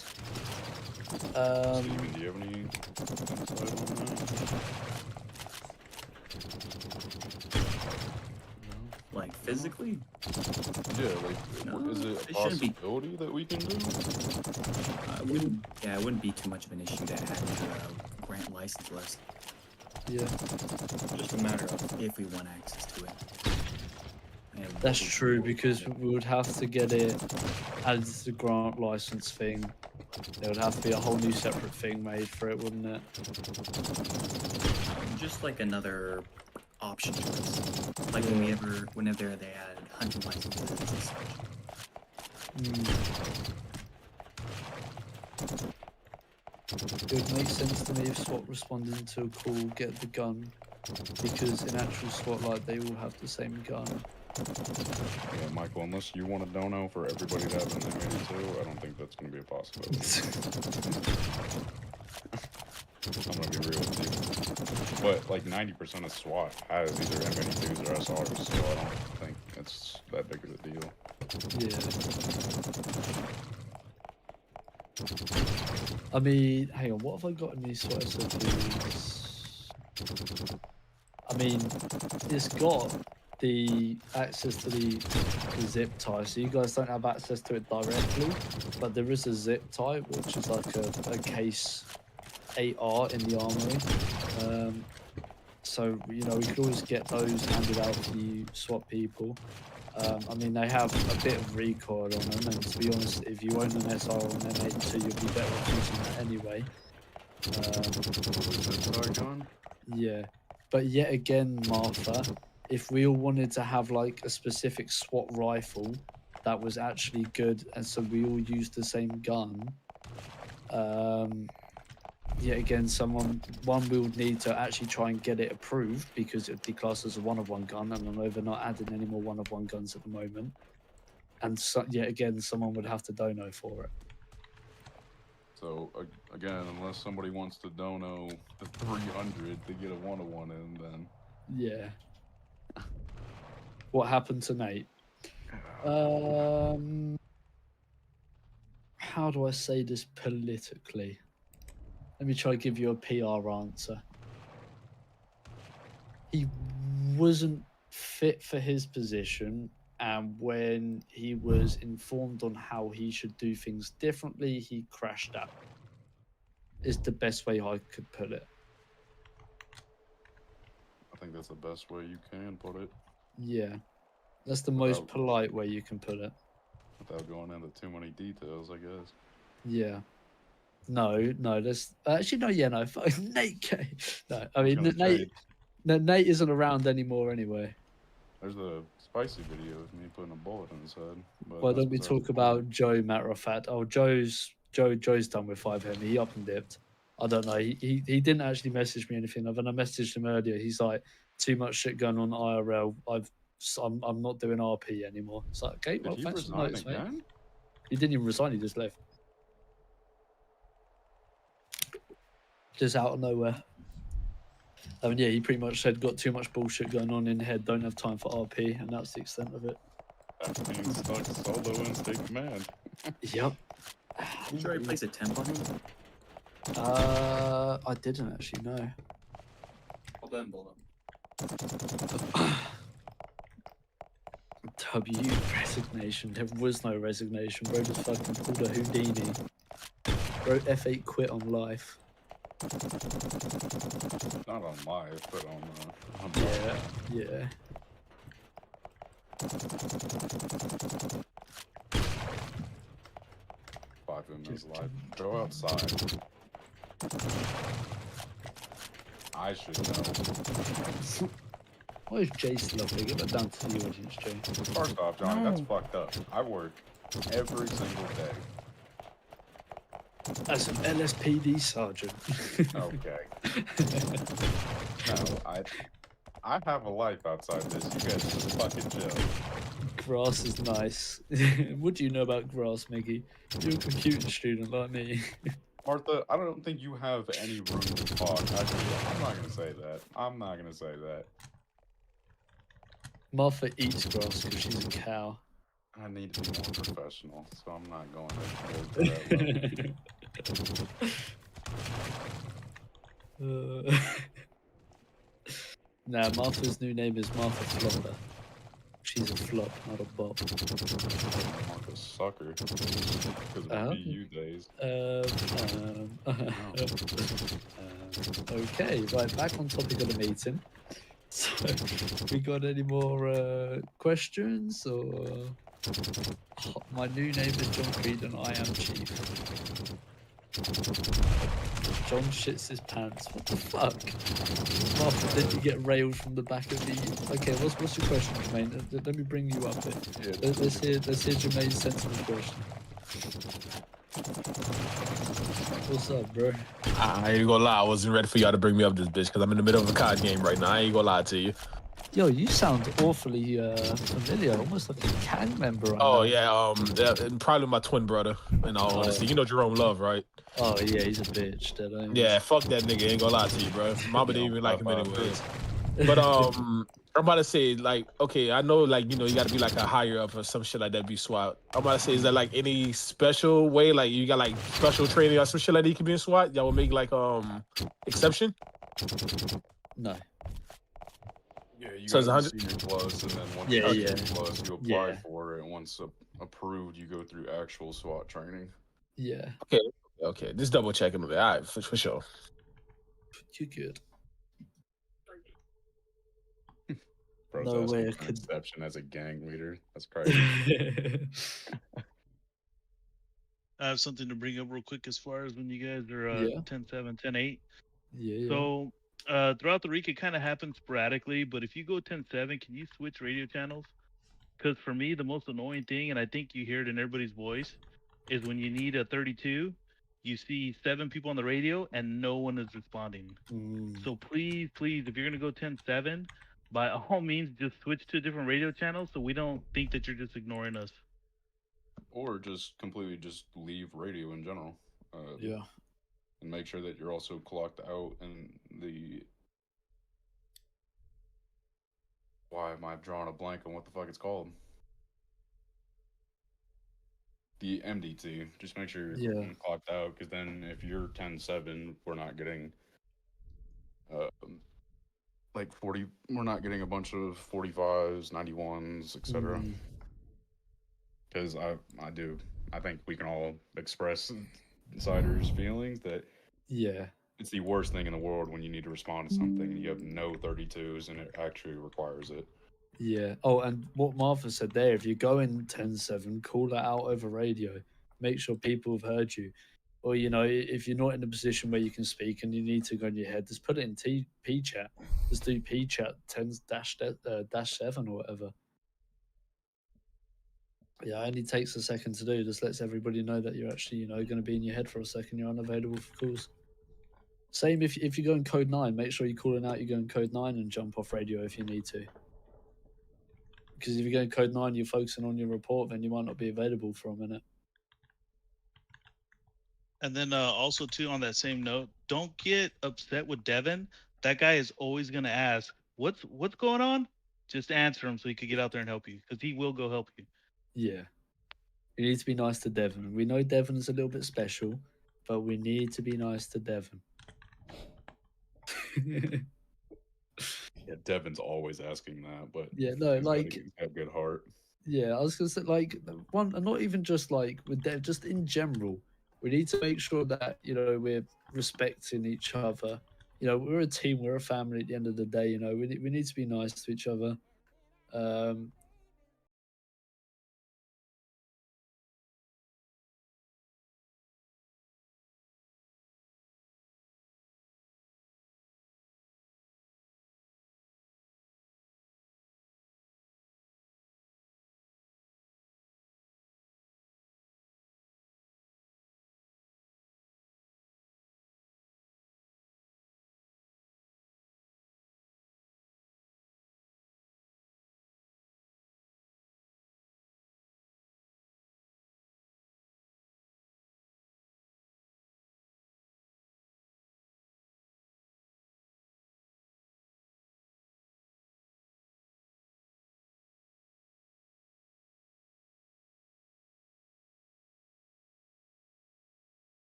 Steven, do you have any insight on that? Like physically? Yeah, like, No, is it a possibility that we can do? It wouldn't be too much of an issue to add to a grant license list. Yeah. Just a matter of if we want access to it. That's true, because we would have to get it added to the grant license thing. There would have to be a whole new separate thing made for it, wouldn't it? Just like another option choice. Like whenever they add hunting licenses and such. It would make sense to me if SWAT responded to a call, get the gun, because in actual SWAT, like, they all have the same gun. Yeah, Michael, unless you want a dono for everybody to have an M82, I don't think that's going to be a possibility. I'm going to be real with you. But, like, 90% of SWAT has either M82s or SRs, so I don't think it's that big of a deal. Yeah. I mean, hang on, what have I got in these sort of SOPs? I mean, it's got the access to the zip tie, so you guys don't have access to it directly, but there is a zip tie, which is like a case 8R in the armory. So, you know, we could always get those handed out to you SWAT people. I mean, they have a bit of recoil on them, and to be honest, if you own an SR or an M82, you'll be better off using that anyway. Yeah, but yet again, Martha, if we all wanted to have like a specific SWAT rifle that was actually good, and so we all used the same gun, yet again, we would need to actually try and get it approved because it would be classed as a one-of-one gun, and I know they're not adding any more one-of-one guns at the moment. And so, yet again, someone would have to dono for it. So again, unless somebody wants to dono the 300 to get a one-of-one in, then yeah. What happened to Nate? How do I say this politically? Let me try to give you a PR answer. He wasn't fit for his position, and when he was informed on how he should do things differently, he crashed out. Is the best way I could put it. I think that's the best way you can put it. Yeah. That's the most polite way you can put it. Without going into too many details, I guess. Yeah. No, there's actually no. Yeah, no. Nate K. No, I mean Nate isn't around anymore anyway. There's a spicy video of me putting a bullet in his head. But Why don't we talk about Joe? Matter of fact, Joe's done with 5M. He up and dipped. I don't know. He didn't actually message me anything. When I messaged him earlier, he's like, too much shit going on IRL. I'm not doing RP anymore. It's like, okay, well, thanks for the notice, mate. He didn't even resign. He just left. Just out of nowhere. I mean, yeah, he pretty much said, got too much bullshit going on in head, don't have time for RP, and that's the extent of it. That means stuck solo and take command. Yep. Did you already place a temp on him? I didn't actually know. Hold on, hold on. W resignation. There was no resignation. Bro just fucking pulled a Houdini. Bro F8 quit on life. Not on live, but on yeah. 5M is live. Go outside. I should know. Why is Jay still up there? Get that down to the audience, Jay. First off, Johnny, that's fucked up. I work every single day. As an LSPD sergeant. Okay. No, I have a life outside this. You guys just fucking chill. Grass is nice. What do you know about grass, Miggy? You're a computer student like me. Martha, I don't think you have any room to talk. Actually, I'm not gonna say that. I'm not gonna say that. Martha eats grass because she's a cow. I need to be more professional, so I'm not going to that level. Nah, Martha's new name is Martha Flopper. She's a flop, not a bop. Martha Sucker. Because of BU days. Okay, right, back on topic of the meeting. So, we got any more questions, or my new name is John Creed and I am Chief. John shits his pants. What the fuck? Martha, did you get railed from the back of the? Okay, what's your question, Jermaine? Let me bring you up here. Let's hear Jermaine's sensible question. What's up, bro? I ain't gonna lie, I wasn't ready for y'all to bring me up this bitch because I'm in the middle of a COD game right now. I ain't gonna lie to you. Yo, you sound awfully familiar, almost like a gang member. Yeah, probably my twin brother. In all honesty, you know Jerome Love, right? Oh yeah, he's a bitch. Yeah, fuck that nigga. Ain't gonna lie to you, bro. Mama didn't even like him anyways. But I'm about to say, like, okay, I know, like, you got to be like a higher up or some shit like that, be SWAT. I'm about to say, is there like any special way, like, you got like special training or some shit like that you can be in SWAT? Y'all will make like exception? No. Yeah, you So got it's the 100. senior plus, and then once Yeah, you yeah. senior plus, you apply Yeah. for it. Once approved, you go through actual SWAT training. Yeah. Okay. Just double checking on that. All right, for sure. You're good. Bro's No asking way I for an could. exception as a gang leader. That's crazy. I have something to bring up real quick as far as when you guys are Yeah. 10-7, 10-8. Yeah. So throughout the week, it kind of happens sporadically. But if you go 10-7, can you switch radio channels? Because for me, the most annoying thing, and I think you hear it in everybody's voice, is when you need a 32, you see 7 people on the radio and no one is responding. So please, if you're going to go 10-7, by all means, just switch to a different radio channel so we don't think that you're just ignoring us. Or just completely just leave radio in general. Yeah. And make sure that you're also clocked out in the. Why am I drawing a blank on what the fuck it's called? The MDT. Just make sure you're clocked out, because then if you're 10-7, we're not getting like 40. We're not getting a bunch of 45s, 91s, etc. Because I think we can all express insiders' feelings that it's the worst thing in the world when you need to respond to something and you have no 32s and it actually requires it. Yeah. Oh, and what Martha said there, if you go in 10-7, call that out over radio. Make sure people have heard you. Or, if you're not in a position where you can speak and you need to go in your head, just put it in P chat. Just do P chat 10-7 or whatever. Yeah, it only takes a second to do. Just lets everybody know that you're actually, going to be in your head for a second. You're unavailable for calls. Same if you go in code 9, make sure you're calling out, you go in code 9 and jump off radio if you need to. Because if you go in code 9, you're focusing on your report, then you might not be available for a minute. And then also, too, on that same note, don't get upset with Devin. That guy is always going to ask, what's going on? Just answer him so he could get out there and help you, because he will go help you. Yeah. You need to be nice to Devin. We know Devon's a little bit special, but we need to be nice to Devin. Yeah, Devin's always asking that, but yeah, no, he's got a good heart. Yeah, I was gonna say, like, one, and not even just like with Dev, just in general, we need to make sure that we're respecting each other. We're a team, we're a family. At the end of the day, we need to be nice to each other.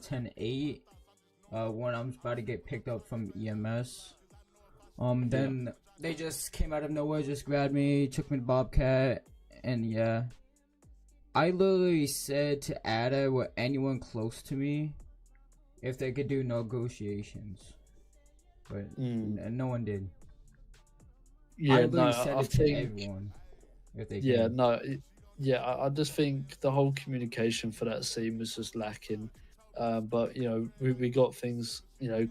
(10-8) when I'm about to get picked up from EMS. Then they just came out of nowhere, just grabbed me, took me to Bobcat, and yeah. I literally said to Ada or anyone close to me if they could do negotiations. But no one did. Yeah, I literally said I it think, to everyone. If they yeah, can. no, I just think the whole communication for that scene was just lacking. But we got things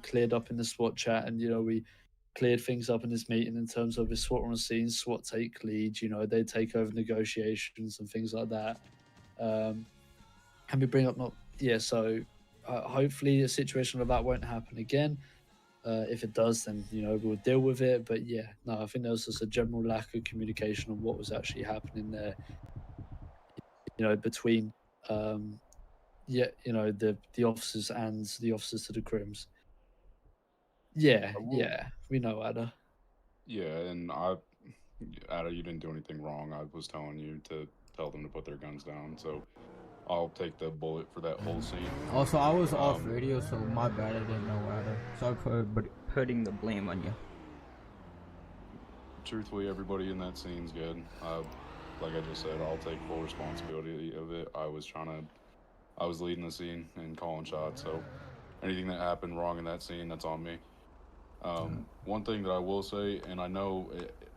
cleared up in the SWAT chat, and we cleared things up in this meeting in terms of the SWAT on scene, SWAT take lead. They take over negotiations and things like that. Can we bring up so hopefully a situation like that won't happen again. If it does, then we'll deal with it. But yeah, no, I think there was just a general lack of communication on what was actually happening there. Between the officers and the officers to the crims. Yeah, we know Ada. Yeah, and Ada, you didn't do anything wrong. I was telling you to tell them to put their guns down, so I'll take the bullet for that whole scene. Also, I was off radio, so my bad. I didn't know Ada. Sorry for putting the blame on you. Truthfully, everybody in that scene's good. Like I just said, I'll take full responsibility of it. I was leading the scene and calling shots, so anything that happened wrong in that scene, that's on me. One thing that I will say, and I know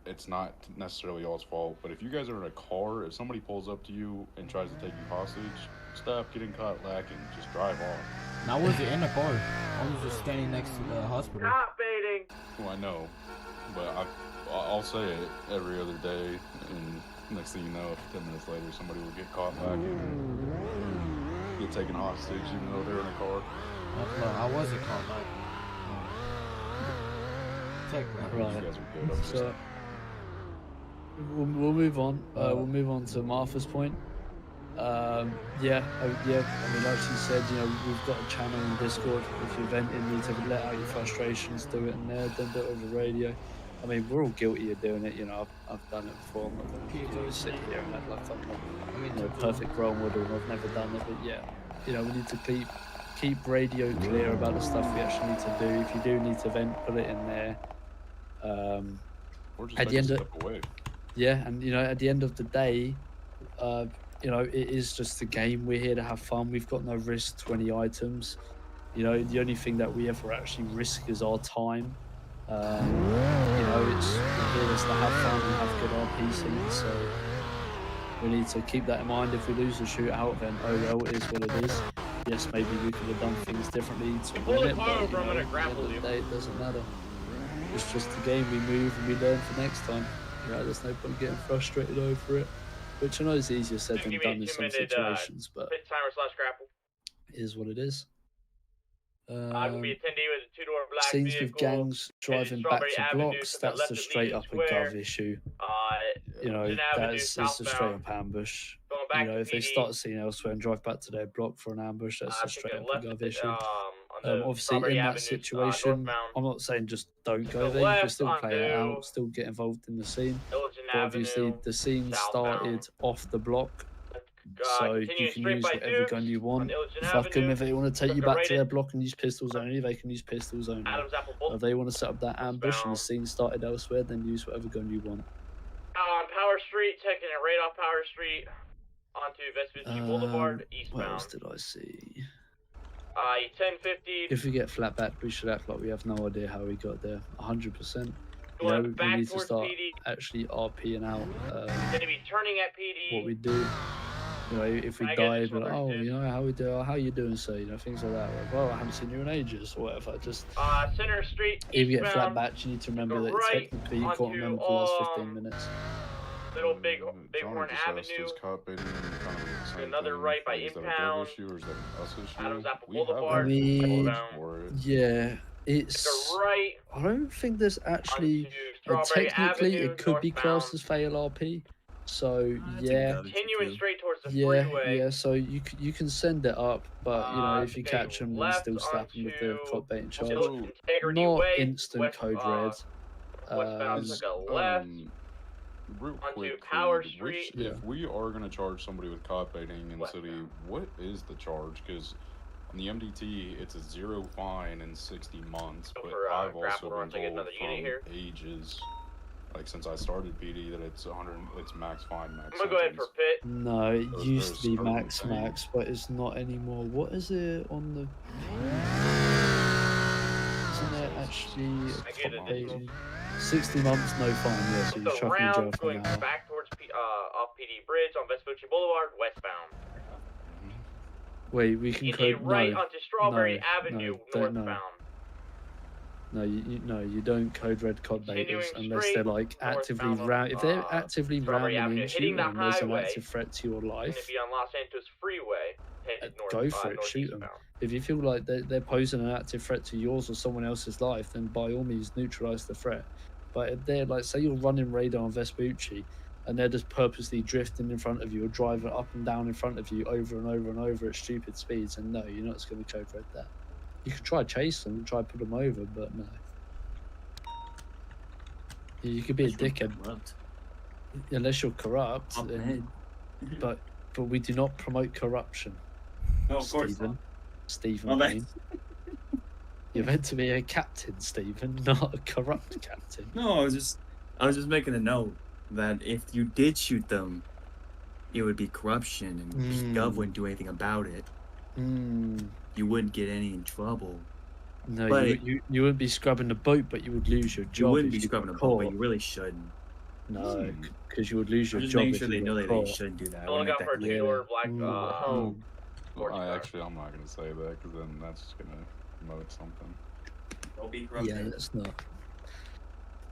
it's not necessarily y'all's fault, but if you guys are in a car, if somebody pulls up to you and tries to take you hostage, stop getting caught lacking. Just drive off. And I wasn't in the car. I was just standing next to the hospital. Cop baiting. Well, I know, but I'll say it every other day, and next thing you know, 10 minutes later, somebody will get caught lacking and get taken hostage, even though they're in a car. I wasn't caught lacking. Right. So we'll move on. We'll move on to Martha's point. I mean, like she said, we've got a channel on Discord. If you're venting, you need to let out your frustrations, do it in there, don't do it over the radio. I mean, we're all guilty of doing it. I've done it before. I'm not going to sit here and act like I'm not, perfect role model. I've never done it, but yeah, we need to keep radio clear about the stuff we actually need to do. If you do need to vent, put it in there. Or just at the end step away. Yeah, and at the end of the day, it is just a game. We're here to have fun. We've got no risk to any items. The only thing that we ever actually risk is our time. It's here just to have fun and have good RP scenes. So we need to keep that in mind. If we lose the shootout, then oh well, it is what it is. Yes, maybe we could have done things differently to win it, but at the end of the day, it doesn't matter. It's just a game. We move and we learn for next time. There's no point getting frustrated over it, which I know is easier said than done in some situations, but it is what it is. I will be attending with a two-door black scenes vehicle. With gangs driving back to blocks, that's the straight up a gov issue. That's a straight up ambush. If they start a scene elsewhere and drive back to their block for an ambush, that's a straight up a gov issue. Obviously, in that situation, I'm not saying just don't go there. You can still play it out, still get involved in the scene. But obviously, the scene started off the block, so you can use whatever gun you want. Fuck them. If they want to take you back to their block and use pistols only, they can use pistols only. If they want to set up that ambush and the scene started elsewhere, then use whatever gun you want. On Power Street, taking it right off Power Street onto Vespucci Boulevard, eastbound. What else did I see? 1050. If we get flat back, we should act like we have no idea how we got there. 100%. We need to start actually RPing out. Going to be turning at PD. What we do. If we die, but how we do? How you doing, sir? Things like that. Well, I haven't seen you in ages, or whatever. Just Center Street. If you get flat back, you need to remember that technically you can't remember for the last 15 minutes. Little Bighorn Avenue. Another right by Impound. Adams Apple Boulevard. I mean, yeah, it's. Right. I don't think there's actually. Technically, it could be classed as fail RP. So yeah. Continuing straight towards the freeway. Yeah. So you can send it up, but if you catch them, then still slap them with the cop baiting charge. Not instant code red. Real quick, if we are going to charge somebody with cop baiting in the city, what is the charge? Because on the MDT, it's a 0 fine and 60 months, but I've also been told from ages, like since I started PD, that it's 100, it's max fine, max. I'm gonna go ahead for pit. No, it used to be max, but it's not anymore. What is it on the? Isn't there actually a top page? 60 months, no fine. Yeah, so you're chucking in jail for going back towards off PD Bridge on Vespucci Boulevard, westbound. Wait, we can code right onto Strawberry Avenue, northbound. No, you don't code red cod Continuing betas unless straight they're like actively northbound on, round. If they're actively Strawberry rounding Avenue, into hitting you the and there's an highway, active threat to your going to life, be on Los Santos Freeway, headed go for it. Shoot them. northeastbound. If you feel like they're posing an active threat to yours or someone else's life, then by all means neutralize the threat. But if they're like, say you're running radar on Vespucci, and they're just purposely drifting in front of you or driving up and down in front of you over and over and over at stupid speeds, and no, you're not just going to code red that. You can try chase them, try put them over, but no. You could be a dickhead, unless you're corrupt. But we do not promote corruption. No, of course Stephen. not. Stephen Well, Payne. You're meant to be a captain, Stephen, not a corrupt captain. No, I was just making a note that if you did shoot them, it would be corruption, and Gov wouldn't do anything about it. You wouldn't get any in trouble. No, But you wouldn't be scrubbing the boat, but you would lose your job. You wouldn't if be scrubbing a got boat, but caught. you really shouldn't. No, because you would lose your I'm just job. making if sure you they got know that caught. they shouldn't do that. I Don't want look to out make for that a clear. two-door black, Well, actually, I'm not gonna say that because then that's just gonna promote something. Don't be Yeah, that's not.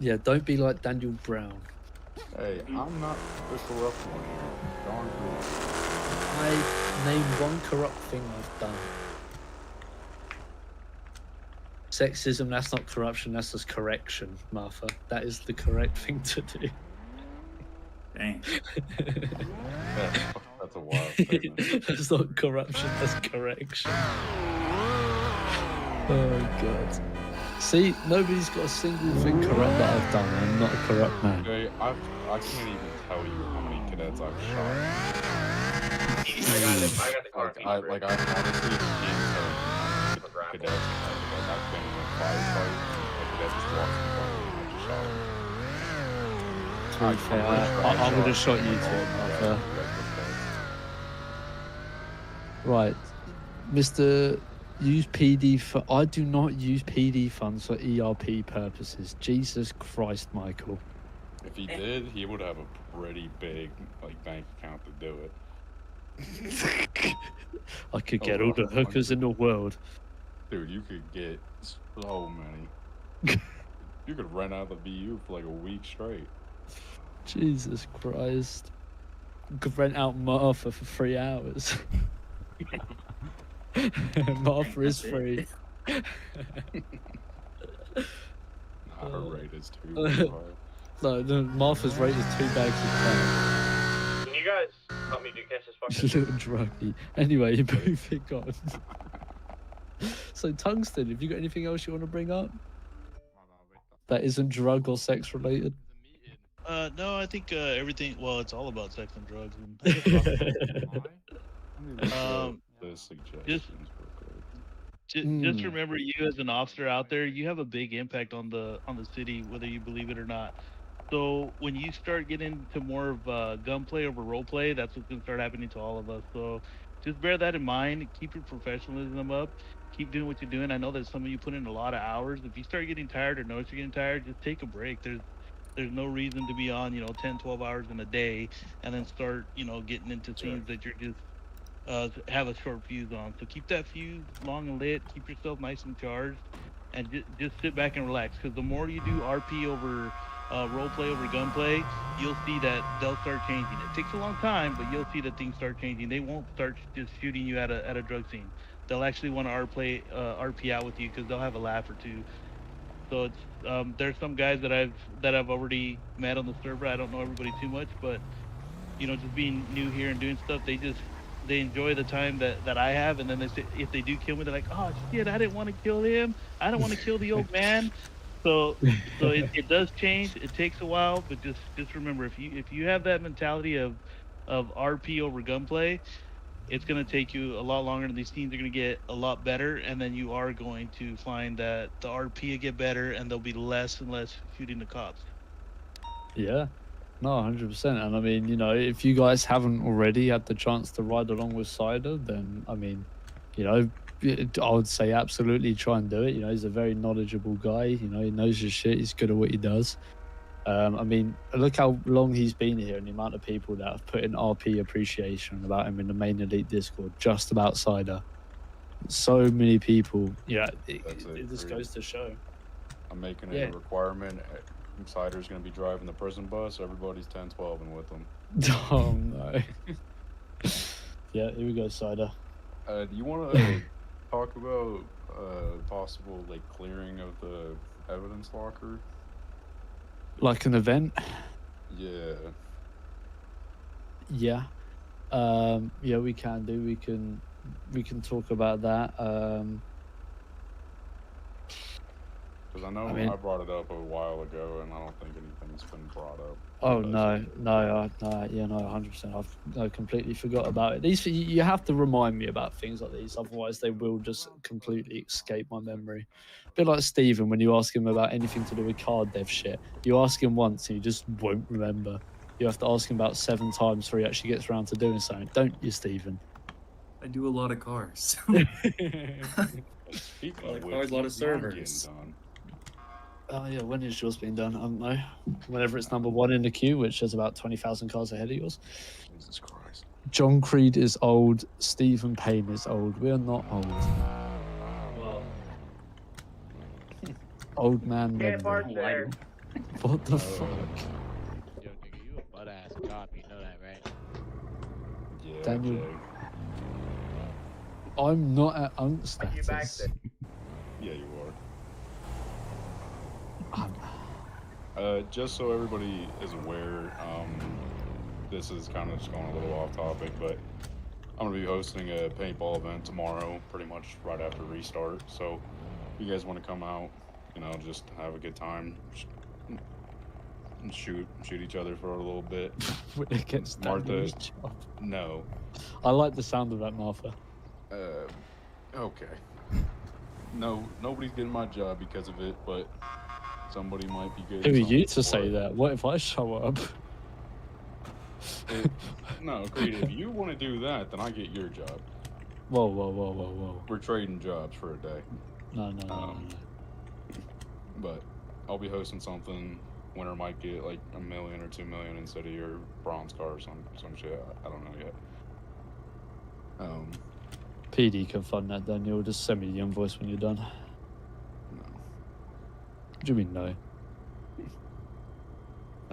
Yeah, don't be like Daniel Brown. Hey, I'm not the corrupt one here. Darn good. I name one corrupt thing I've done. Sexism, that's not corruption, that's just correction, Martha. That is the correct thing to do. Dang. That's a wild statement. That's not corruption, that's correction. Oh, God. See, nobody's got a single thing corrupt that I've done. I'm not a corrupt man. Okay, I can't even tell you how many cadets I've shot. I got the car. I honestly can't tell you cadets. Like I've been in a firefight, a cadet just walks in front of me and I just shot him. To be fair, I would have shot you too, Martha. Right, Mr. Use PD for. I do not use PD funds for ERP purposes. Jesus Christ, Michael. If he did, he would have a pretty big bank account to do it. I could get all the hookers in the world. Dude, you could get so many. You could rent out the VU for like a week straight. Jesus Christ. Could rent out Martha for 3 hours. Martha is free. Her rate is too high. No, Martha's rate is 2 bags of crack. Can you guys help me catch this She's fucking? a little druggy. Anyway, moving on. So, Tungsten, have you got anything else you want to bring up? That isn't drug or sex related? No, I think everything. Well, it's all about sex and drugs. The suggestions Just remember, you as an officer out there, you have a big impact on the city, whether you believe it or not. So when you start getting into more of gunplay over role play, that's what's gonna start happening to all of us. So just bear that in mind. Keep your professionalism up. Keep doing what you're doing. I know that some of you put in a lot of hours. If you start getting tired or notice you're getting tired, just take a break. There's no reason to be on 10, 12 hours in a day and then start getting into things that you're just have a short fuse on. So keep that fuse long and lit. Keep yourself nice and charged, and just sit back and relax. Because the more you do RP over role play over gunplay, you'll see that they'll start changing. It takes a long time, but you'll see that things start changing. They won't start just shooting you at a drug scene. They'll actually want to RP out with you because they'll have a laugh or two. So it's there's some guys that I've already met on the server. I don't know everybody too much, but just being new here and doing stuff, they enjoy the time that I have, and then if they do kill me, they're like, oh shit, I didn't want to kill him. I don't want to kill the old man. So it does change. It takes a while, but just remember, if you have that mentality of RP over gunplay, it's going to take you a lot longer, and these teams are going to get a lot better, and then you are going to find that the RP will get better, and there'll be less and less shooting the cops. Yeah. No, 100%. And I mean, if you guys haven't already had the chance to ride along with Cider, then I mean, I would say absolutely try and do it. He's a very knowledgeable guy. He knows his shit. He's good at what he does. I mean, look how long he's been here and the amount of people that have put in RP appreciation about him in the main Elite Discord, just about Cider. So many people. Yeah, it just goes to show. I'm making it Yeah. a requirement. Insider's gonna be driving the prison bus. Everybody's 10-12 and with them. Oh no. Yeah, here we go, Cider. Do you want to talk about possible like clearing of the evidence locker? Like an event? Yeah. Yeah. Yeah, we can do. We can talk about that. Because I know I mean- I brought it up a while ago, and I don't think anything's been brought up. Oh no, yeah, no, 100%. I completely forgot about it. These you have to remind me about things like these, otherwise they will just completely escape my memory. A bit like Stephen when you ask him about anything to do with car dev shit. You ask him once and he just won't remember. You have to ask him about 7 times before he actually gets around to doing something, don't you, Stephen? I do a lot of cars. Speaking A lot of of which, cars, a lot of when's mine getting servers. done? Oh yeah, when is yours being done? I don't know. Whenever it's number 1 in the queue, which is about 20,000 cars ahead of yours. Jesus Christ. John Creed is old. Stephen Payne is old. We are not old. Well, Old man Can't park memory. there. What the fuck? Yo, nigga, you a butt ass cop. You know that, right? Yeah, Daniel. Jay. I'm not at unk You back status. there. Yeah, you are. I'm- Just so everybody is aware, this is kind of just going a little off topic, but I'm going to be hosting a paintball event tomorrow, pretty much right after restart. So if you guys want to come out, you know, just have a good time, and shoot each other for a little bit. when it gets Martha, Daniel's job. no. I like the sound of that, Martha. Okay. No, nobody's getting my job because of it, but somebody might be good. Who are you to say that? What if I show up? No, Creed, if you want to do that, then I get your job. Whoa, whoa, whoa, whoa, whoa. We're trading jobs for a day. No. But I'll be hosting something. Winner might get like $1 million or $2 million instead of your bronze car or some shit. I don't know yet. PD can fund that, Daniel. Just send me the invoice when you're done. No. What do you mean, no?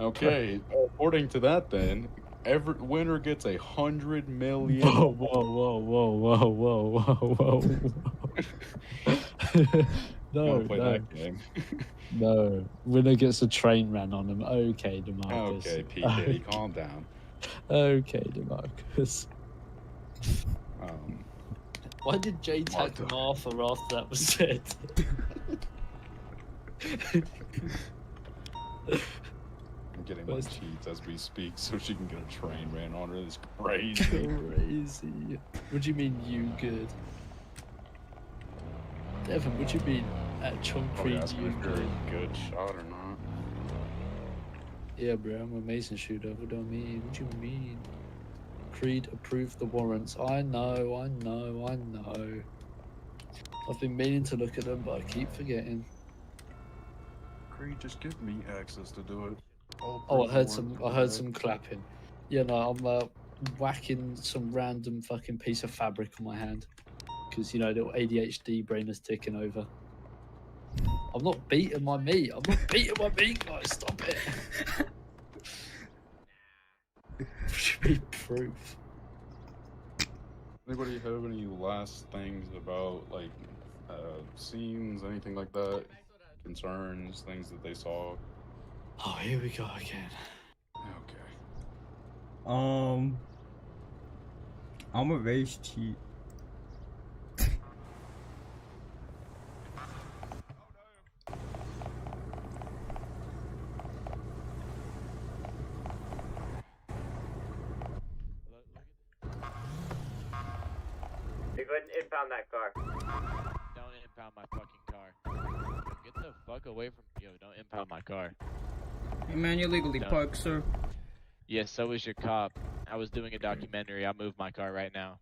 Okay, according to that, then every winner gets $100 million. Whoa, whoa, whoa, whoa, whoa, whoa, whoa, whoa. No, play no. that game. No. Winner gets a train ran on him. Okay, DeMarcus. Okay, P. Diddy, calm down. Okay, DeMarcus. Um, Why did Jay tag Martha after that was said? I'm getting my cheats as we speak so she can get a train ran on her. It's crazy. Crazy. What do you mean, you good? Devin, what do you mean, at Chunk Oh, Creed, yeah, asking you if you're good? a good shot or not. Yeah, bro, I'm an amazing shooter. What do I mean? What do you mean? Creed approved the warrants. I know. I've been meaning to look at them, but I keep forgetting. Creed, just give me access to do it. Oh, I heard some clapping. Yeah, no, I'm whacking some random fucking piece of fabric on my hand. Because, you know, little ADHD brain is ticking over. I'm not beating my meat. Guys. Stop it. What do you mean proof? Anybody have any last things about, like, scenes, anything like that? Concerns, things that they saw? Oh, here we go again. Okay. I'm a race cheat. Hey, go ahead and impound that car. Don't impound my fucking car. Yo, get the fuck away from yo, don't impound my car. Hey man, you're legally No. parked, sir. Yes, so is your cop. I was doing a documentary. I'll move my car right now.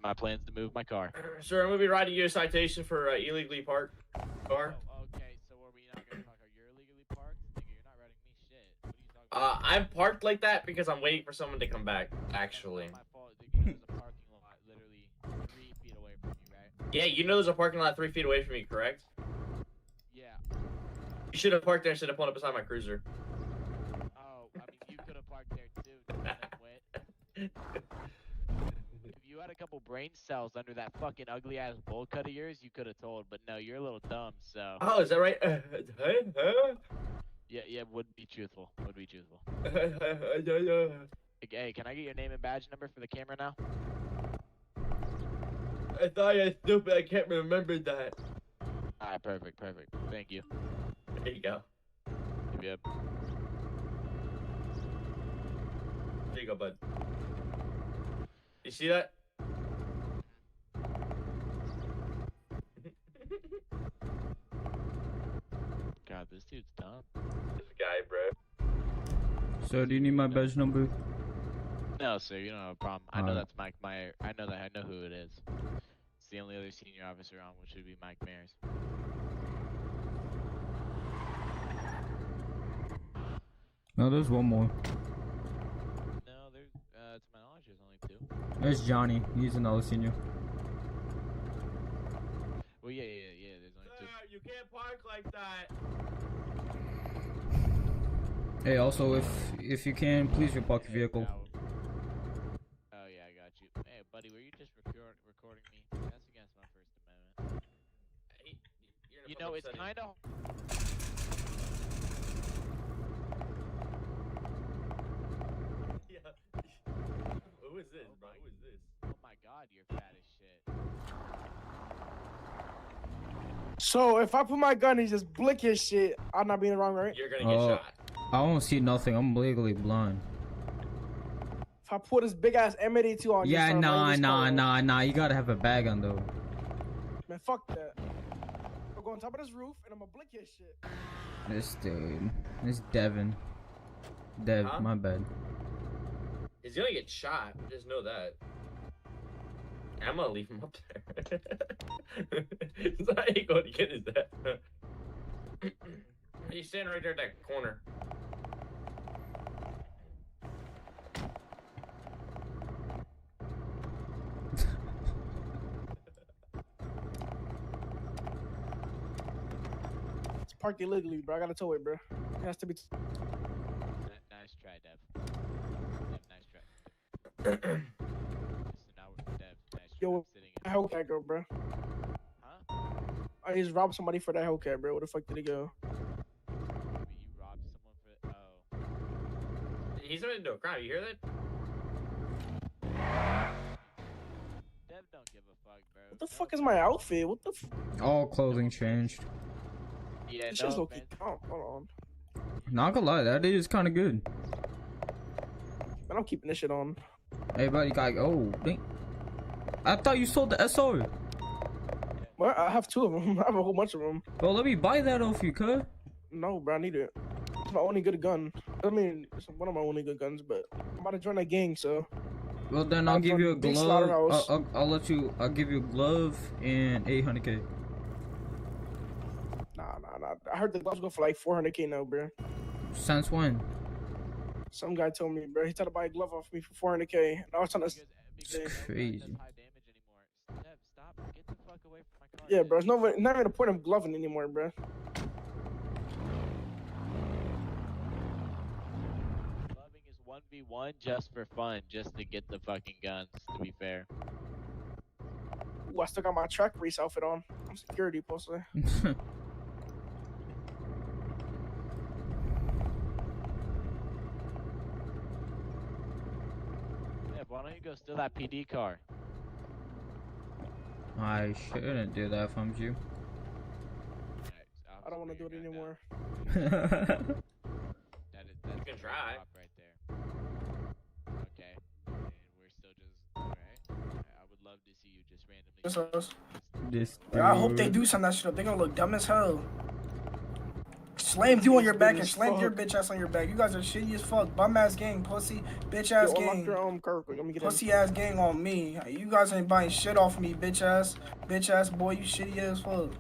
My plan's to move my car. Sir, I'm gonna be writing you a citation for illegally parked car. Oh, okay, so are we not gonna talk? You're illegally parked? Nigga, you're not writing me shit. What are you talking about? I'm parked like that because I'm waiting for someone to come back, actually. My fault. There's a parking lot literally 3 feet away from you, right? Yeah, you know there's a parking lot 3 feet away from me, correct? You should have parked there instead of pulling up beside my cruiser. Oh, I mean, you could have parked there too. If you had a couple brain cells under that fucking ugly ass bowl cut of yours, you could have told. But no, you're a little dumb. So. Oh, is that right? Yeah, would be truthful. Would be truthful. Yeah. Hey, can I get your name and badge number for the camera now? I thought you were stupid. I can't remember that. Alright, perfect. Thank you. There you go. Yep. There you go, bud. You see that? God, this dude's dumb. This guy, bro. So, do you need my badge number? No, sir, you don't have a problem. I know that's Mike Meyer. I know who it is. It's the only other senior officer on, which would be Mike Myers. No, there's one more. No, there's, to my knowledge, there's only two. There's Johnny. He's another senior. Well, yeah, there's only two. You can't park like that. Hey, also, if you can, please report your vehicle. Oh yeah, I got you. Hey, buddy, were you just recording me? That's against my First Amendment. Hey, you know, it's kind of. Yeah. Who is this, bro? Who is this? Oh my God, you're fat as shit. So if I put my gun and just blick his shit, I'm not being wrong, right? You're gonna get shot. I don't see nothing. I'm legally blind. If I put this big ass M82 on you, Yeah, son, nah. You gotta have a bag on though. Man, fuck that. I'll go on top of this roof and I'm gonna blick his shit. This dude. This Devin. My bad. He's gonna get shot. Just know that. I'm gonna leave him up there. So I ain't going to get his dad. He's standing right there at that corner. It's parked illegally, bro. I gotta tow it, bro. It has to be. Nice try, Dev. Nice try. Yo, that Hellcat girl, bro. Huh? I just robbed somebody for that Hellcat, bro. Where the fuck did it go? You robbed someone for. Oh. He's not into a crime. You hear that? Dev don't give a fuck, bro. What the fuck is my outfit? What the? All clothing changed. Yeah, This shit's okay. Oh, hold on. Not gonna lie, that is kind of good. Man, I'm keeping this shit on. Hey, buddy, oh, dang. I thought you sold the SR. Well, I have two of them. I have a whole bunch of them. Well, let me buy that off you, cuz. No, bro, I need it. It's my only good gun. I mean, it's one of my only good guns, but I'm about to join a gang, so. Well, then I'll give you a glove. I'll give you a glove and 800K. Nah. I heard the gloves go for like 400K now, bro. Since when? Some guy told me, bro. He tried to buy a glove off me for 400K. And I was trying to. It's crazy. Yeah, bro. It's not even a point of gloving anymore, bro. Gloving is 1v1 just for fun, just to get the fucking guns, to be fair. Ooh, I still got my track race outfit on. I'm security posted. Why don't you go steal that PD car? I shouldn't do that if I'm you. I don't want to do it anymore. That's you can try. Right there. Okay. And we're still just alright. I would love to see you just randomly. I hope they do some of that shit up. They gonna look dumb as hell. Slammed you on your back and slammed your bitch ass on your back. You guys are shitty as fuck. Bum ass gang, pussy, bitch ass gang. Pussy ass gang on me. You guys ain't buying shit off me, bitch ass boy. You shitty as fuck.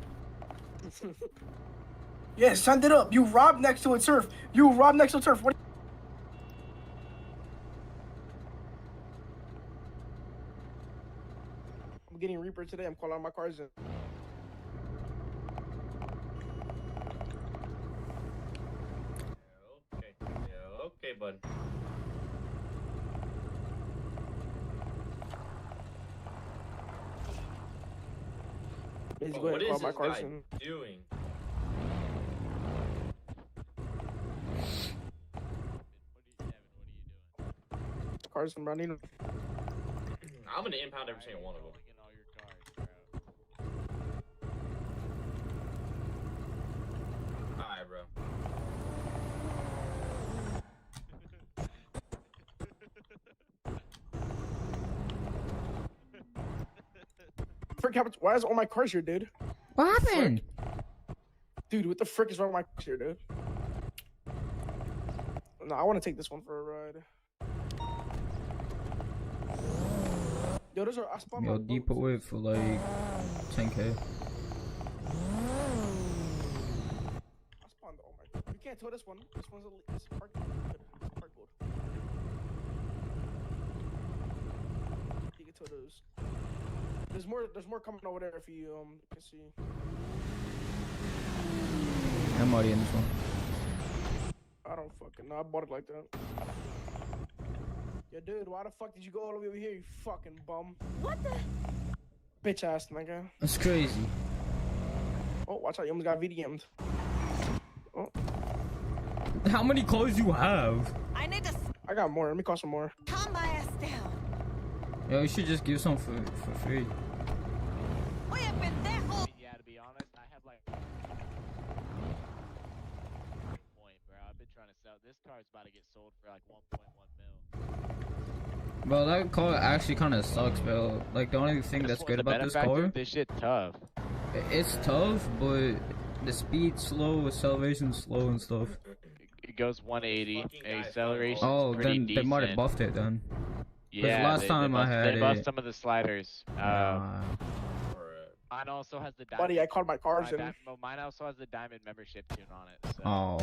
Yeah, send it up. You robbed next to a turf. What? I'm getting Reaper today. I'm calling out my cars in. He's Bro, going what to is call my this guy Carson. doing? Carson, bro, I need him. I'm gonna impound every single one of them. Alright, bro. Frick, why is all my cars here, dude? What happened? Dude, what the frick is wrong with my cars here, dude? No, I want to take this one for a ride. Yo, those are I spawned my Yo, depot it for like 10K. I spawned all my. You can't tow this one. This one's it's park code. It's park code. You can tow those. There's more coming over there if you can see. I'm already in this one. I don't fucking know. I bought it like that. Yo, dude, why the fuck did you go all the way over here, you fucking bum? What the? Bitch ass nigga. That's crazy. Oh, watch out, you almost got VDM'd. Oh. How many clothes you have? I need to I got more. Let me call some more. calm my ass down. Yo, you should just give some for free. Oye, pendejo. Yeah, to be honest, I have like point, bro. I've been trying to sell. This car's about to get sold for like 1.1 mil. Bro, that car actually kind of sucks, bro. Like, the only thing that's good about this car... This shit tough. It's tough, but the speed's slow, acceleration's slow and stuff. It goes 180. Acceleration. Oh, then they might have buffed it then. Yeah, last time I had they buffed it... some of the sliders. Mine also has the diamond. Buddy, I called my cars in. Mine also has the diamond membership tune on it. So. Oh.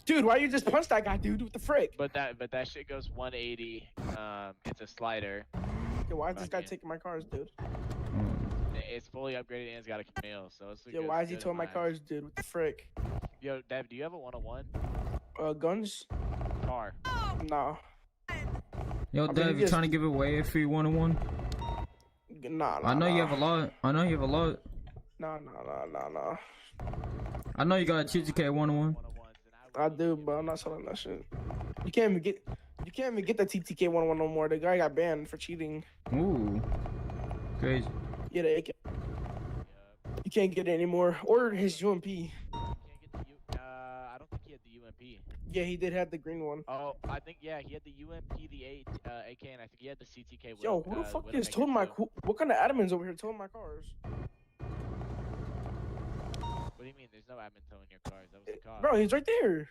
Dude, why you just punch that guy, dude? What the frick? But that shit goes 180. It's a slider. Yo, why is this guy taking my cars, dude? It's fully upgraded and it's got a Camille, so it's. Yo, why is he towing my cars, dude? What the frick? Yo, Dev, do you have a 101? Guns? Car. Nah. Yo, Dev, you trying to give away a free 101? Nah. I know you have a lot. I know you have a lot. Nah. I know you got a 2K 101. I do, but I'm not selling that shit. You can't even get the TTK 101 no more. The guy got banned for cheating. Ooh. Crazy. Yeah, the AK. You can't get it anymore. Or his UMP. I don't think he had the UMP. Yeah, he did have the green one. Oh, I think yeah, he had the UMP, the AK, and I think he had the CTK. Yo, who the fuck is towing my? What kind of admins over here towing my cars? What do you mean? There's no admin towing your cars. That was the car. Bro, he's right there.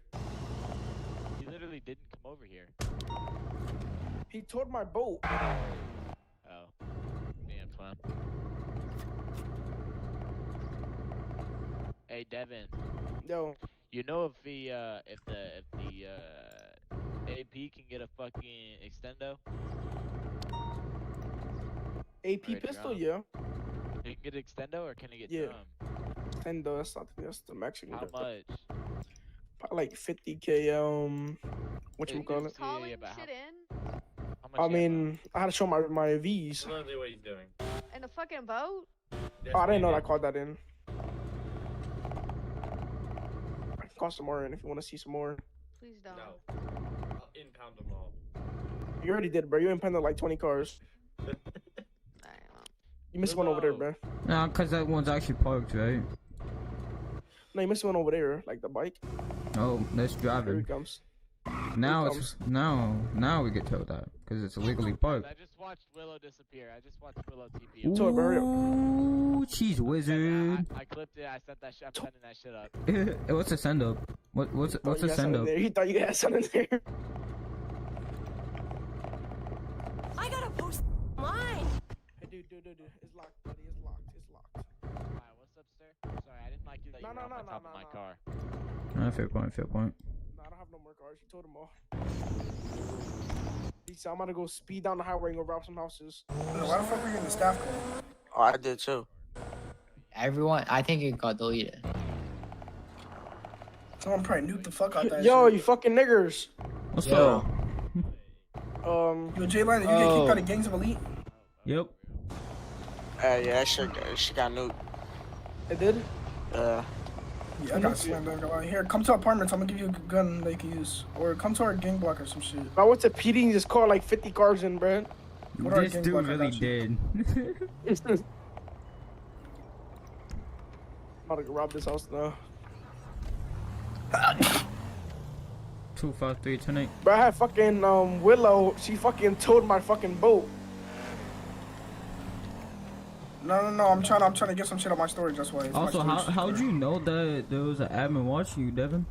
He literally didn't come over here. He towed my boat. Oh, damn, fun. Hey, Devin. Yo. You know if the AP can get a fucking extendo? AP pistol, yeah. You can get an extendo, or can it get drum? Extendo, that's the max you can How get. much? Probably like 50K. Whatchamacallit? Calling shit in? I mean, I had to show my V's. Literally what he's doing. In a fucking boat? Oh, I didn't know I called that in. I can call some more in if you want to see some more. Please don't. No. I'll impound them all. You already did, bro. You impounded like 20 cars. You missed one over there, bro. Nah, cause that one's actually parked, right? No, you missed one over there, like the bike. Oh, let's drive Here it. he comes. Now it's now we get told that because it's illegally parked. I just watched Willow disappear. I just watched Willow TP. Ooh, cheese wizard. I clipped it. I sent that shit. I'm sending that shit up. What's a send up? What's a send up? He thought you had something there. I gotta post mine. Hey, dude. It's locked, buddy. It's locked. Alright, what's up, sir? Sorry, I didn't like you that you were on top of my car. Fair point. No, I don't have no more cars. You told him all. He said, I'm gonna go speed down the highway and go rob some houses. Why the fuck were you in the staff car? Oh, I did too. Everyone, I think it got deleted. Someone probably nuked the fuck out that Yo, shit. You fucking niggers. What's up? Yo, J-Line, did you get kicked out of Gangs of Elite? Yep. Yeah, that shit got nuked. It did? Yeah, I got slammed. I got here. Come to apartments. I'm gonna give you a gun they can use, or come to our gang block or some shit. I went to PD and just called like 50 cars in, bro. This dude really did. I'm about to rob this house now. 253 tonight. Bro, I had fucking Willow. She fucking towed my fucking boat. No. I'm trying to get some shit on my storage. That's why. Also, how'd you know that there was an admin watching you, Devin?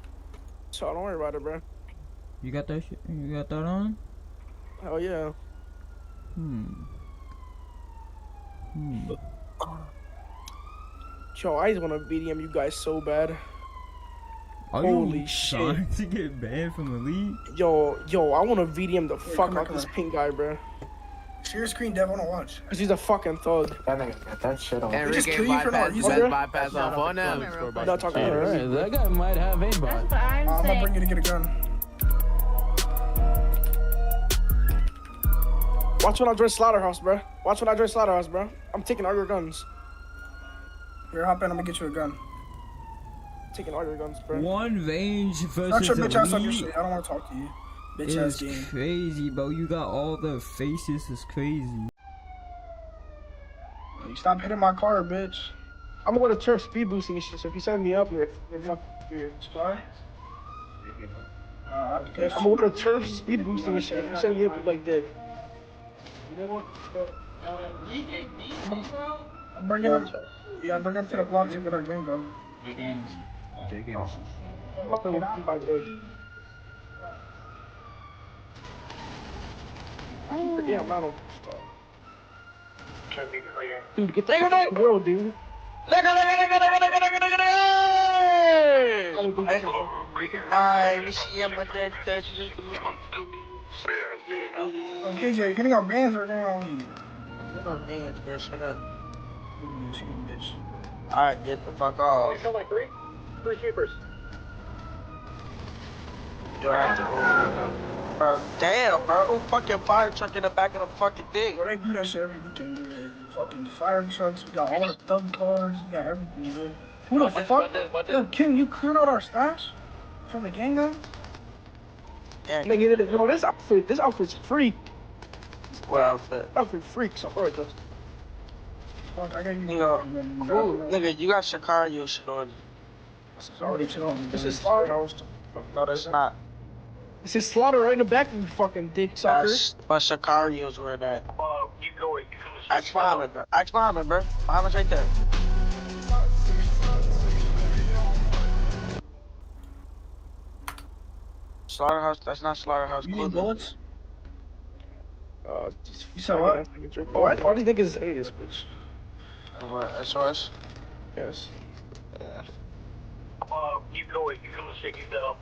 So don't worry about it, bro. You got that shit? You got that on? Hell yeah. Yo, I just want to BDM you guys so bad. Are Holy you shit. trying to get banned from the league? Yo, I want to VDM the fuck out this pink guy, bro. Share your screen, Dev. I wanna watch. Cause he's a fucking thug. That nigga got that shit on. Enrique bypass on phone now. Not talking about Alright, that guy might have aimbot. I'm gonna bring you to get a gun. Watch when I join Slaughterhouse, bro. Watch when I join Slaughterhouse, bro. I'm taking all your guns. Here, hop in. I'm gonna get you a gun. Taking all your guns, bro. One range versus Not your bitch ass on your elite shit. I don't want to talk to you. Bitch ass game. is crazy, bro. You got all the faces. It's crazy. You stop hitting my car, bitch. I'm gonna turf speed boosting and shit, so if you send me up here, Sorry? I'm gonna turf speed boosting and shit, if you send me up like that. I'm bringing him. Yeah, I'm bringing him to the block to get our game go. Yeah, I'm out. Dude, get that world, dude. Okay, Jay, you're getting our bands right now. Alright, get the fuck off. You like three keepers. Bro, damn, bro. Fucking fire truck in the back of the fucking thing. Bro, they do that shit every weekend, dude. Fucking fire trucks, we got all the thug cars, we got everything, dude. Who the fuck? Yo, Kim, you cleared out our stash? From the gang gun? Yeah. Nigga, no, this outfit's freak. What outfit? Outfit freak, so alright, though. Fuck, I got you. Nigga, you got Sicario shit on. Already shit on. This is Slaughter. No, that's not. This is Slaughter right in the back of you fucking dick sucker. But Sicario's where that. Ask Mohammed, bro. Ask Mohammed, bro. Mohammed's right there. Slaughterhouse, that's not Slaughterhouse. You need bullets? You said what? Why do you think it's this bitch? What, SOS? Yes. Yeah. Keep going, you're gonna shake it down.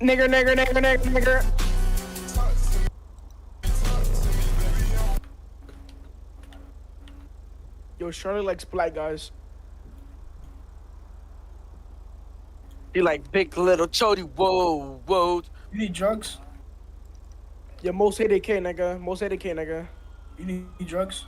Nigger. Yo, Charlie likes black guys. You like big little chody, whoa. You need drugs? Yeah, most hated K, nigga. You need drugs?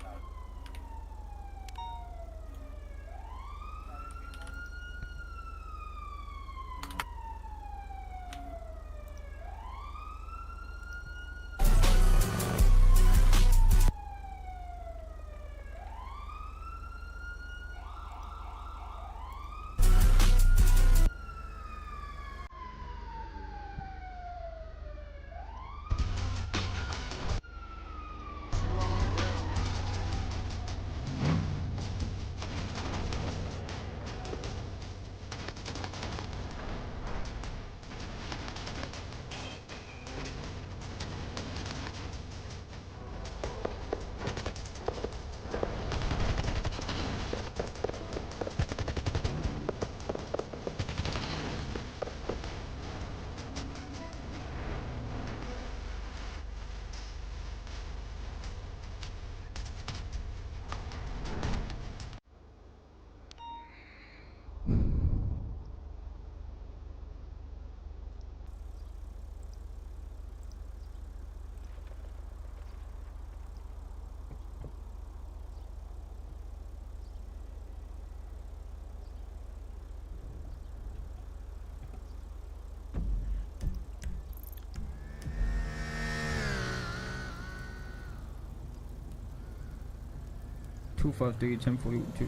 253 1042.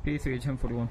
P3 1041.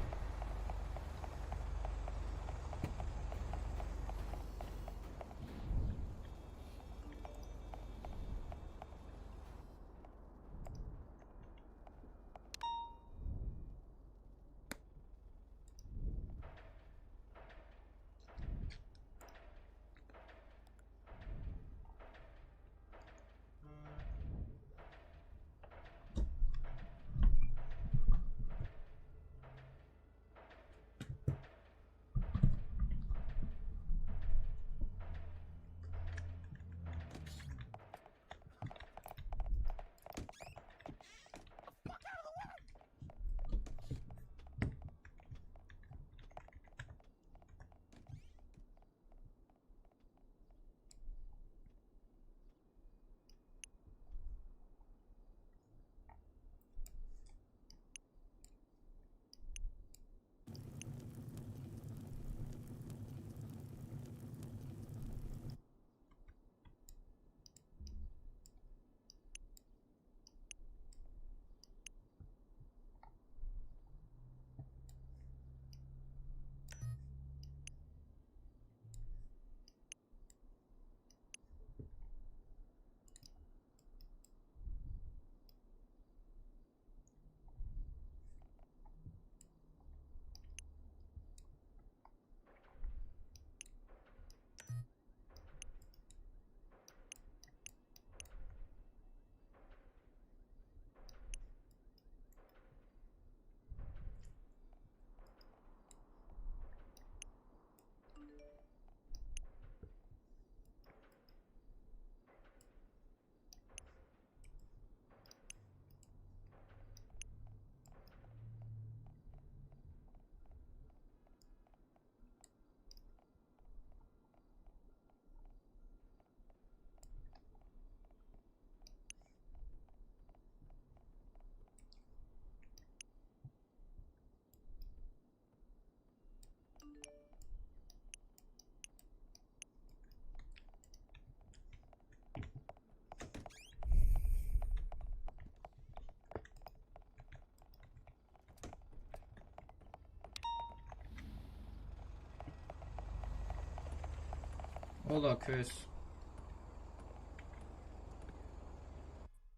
Hold up, Chris.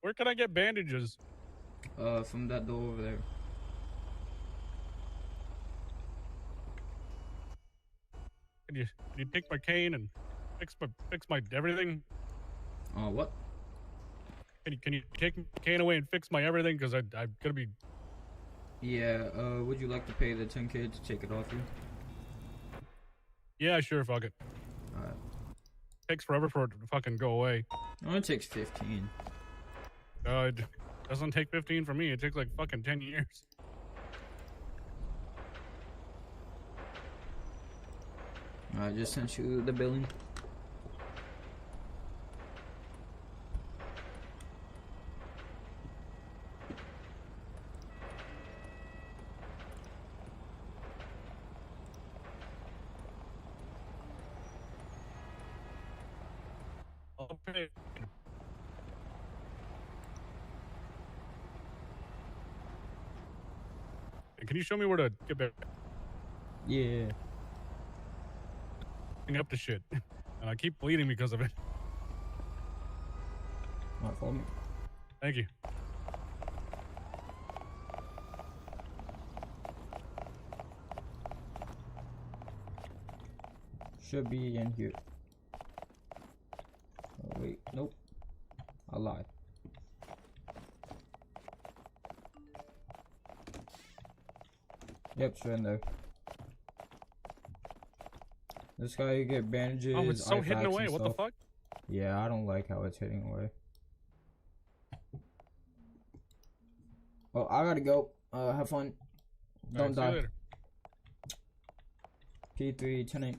Where can I get bandages? From that door over there. Can you take my cane and fix my everything? What? Can you take my cane away and fix my everything? Because I'm gonna be. Yeah. Would you like to pay the 10K to take it off you? Yeah, sure. Fuck it. Alright. Takes forever for it to fucking go away. Oh, it takes 15. It doesn't take 15 for me. It takes like fucking 10 years. I just sent you the billing. Okay. Can you show me where to get back? Yeah. Up to shit, and I keep bleeding because of it. Alright, follow me. Thank you. Should be in here. lie. Yep, straight in there. This guy, you get bandages. Oh, it's so eye hidden packs, away. and What the stuff. fuck? Yeah, I don't like how it's hitting away. Well, I gotta go. Have fun. Don't See you die. later. P3, 10-8.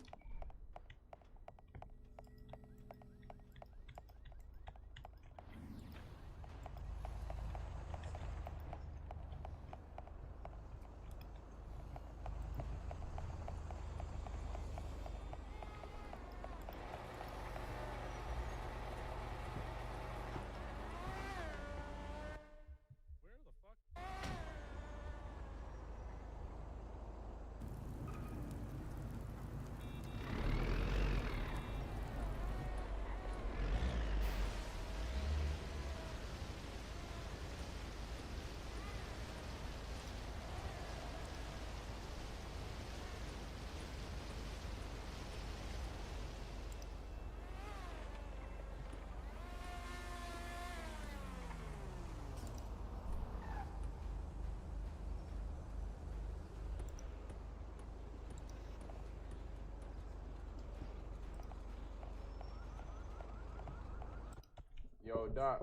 Yo, Doc.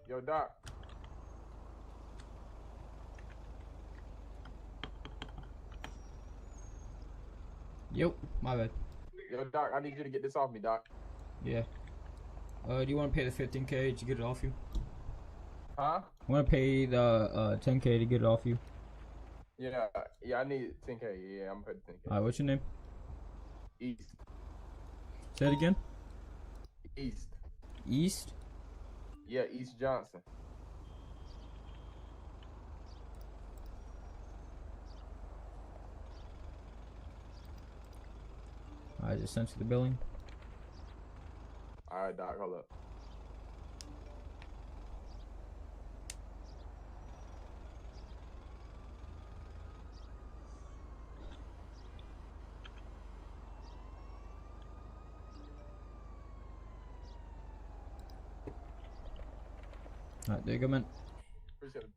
Yo, Doc. Yep, my bad. Yo, Doc, I need you to get this off me, Doc. Yeah. Do you want to pay the 15K to get it off you? Huh? Want to pay the 10K to get it off you? Yeah, I need 10K. Yeah, I'm putting 10K. Alright, what's your name? East. Say it again. East. East? Yeah, East Johnson. I just sent you the billing. Alright, Doc, hold up. Alright, there you go, man. Appreciate it.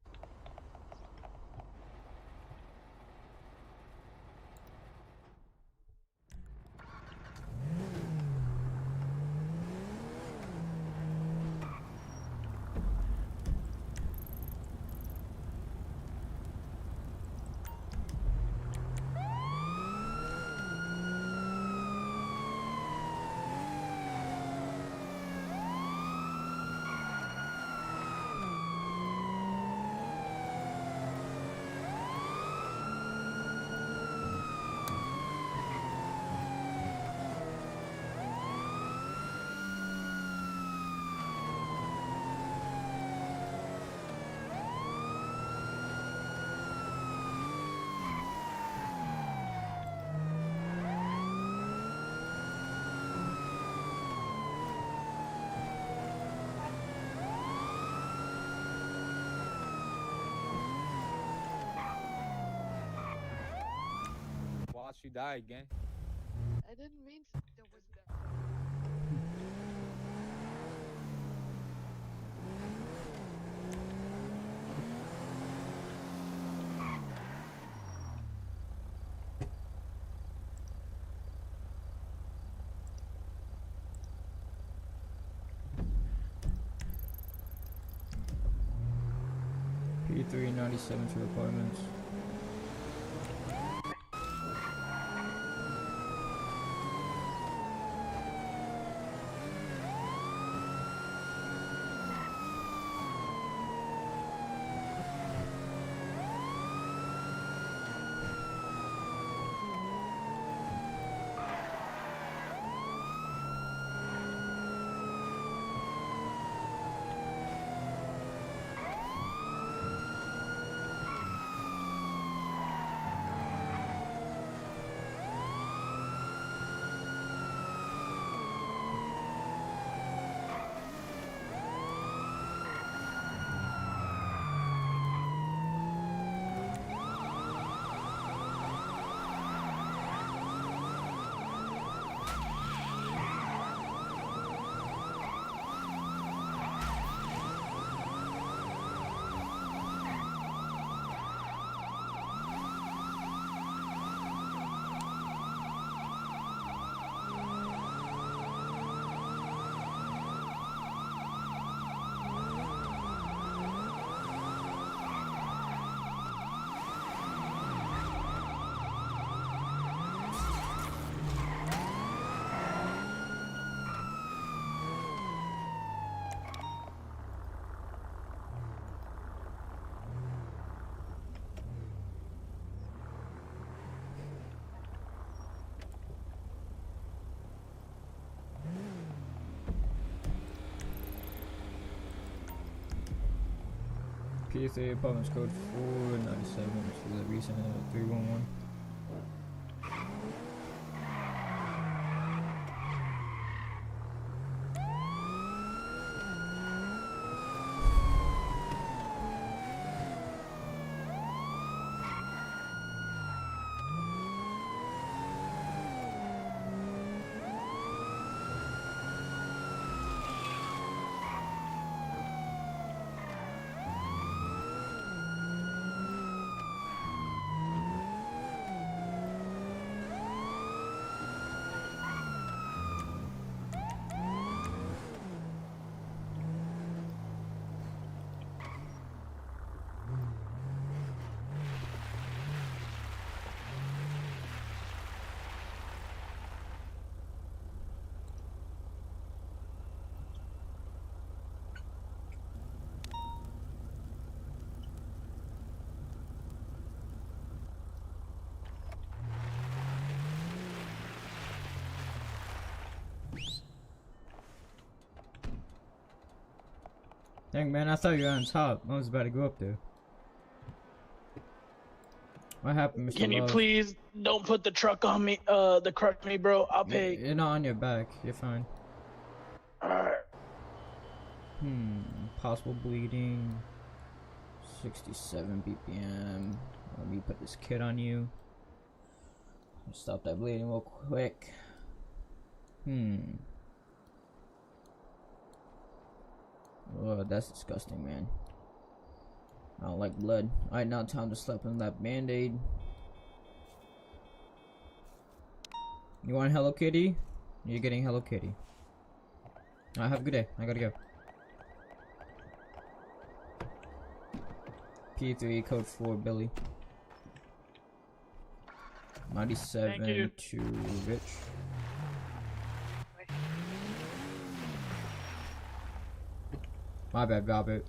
Watch you die again. I didn't mean to. There was that. P3, 97 to requirements. PSA apartments code 497 for the recent 311. Dang, man, I thought you were on top. I was about to go up there. What happened, Mr. Can you Love? please don't put the truck on me, the crush me, bro? I'll pay. You're not on your back. You're fine. Alright. Possible bleeding. 67 BPM. Let me put this kit on you. Stop that bleeding real quick. Oh, that's disgusting, man. I don't like blood. Alright, now time to slap on that band-aid. You want Hello Kitty? You're getting Hello Kitty. Alright, have a good day. I gotta go. P3 code 4 Billy. 97 to Rich. My bad, Robert.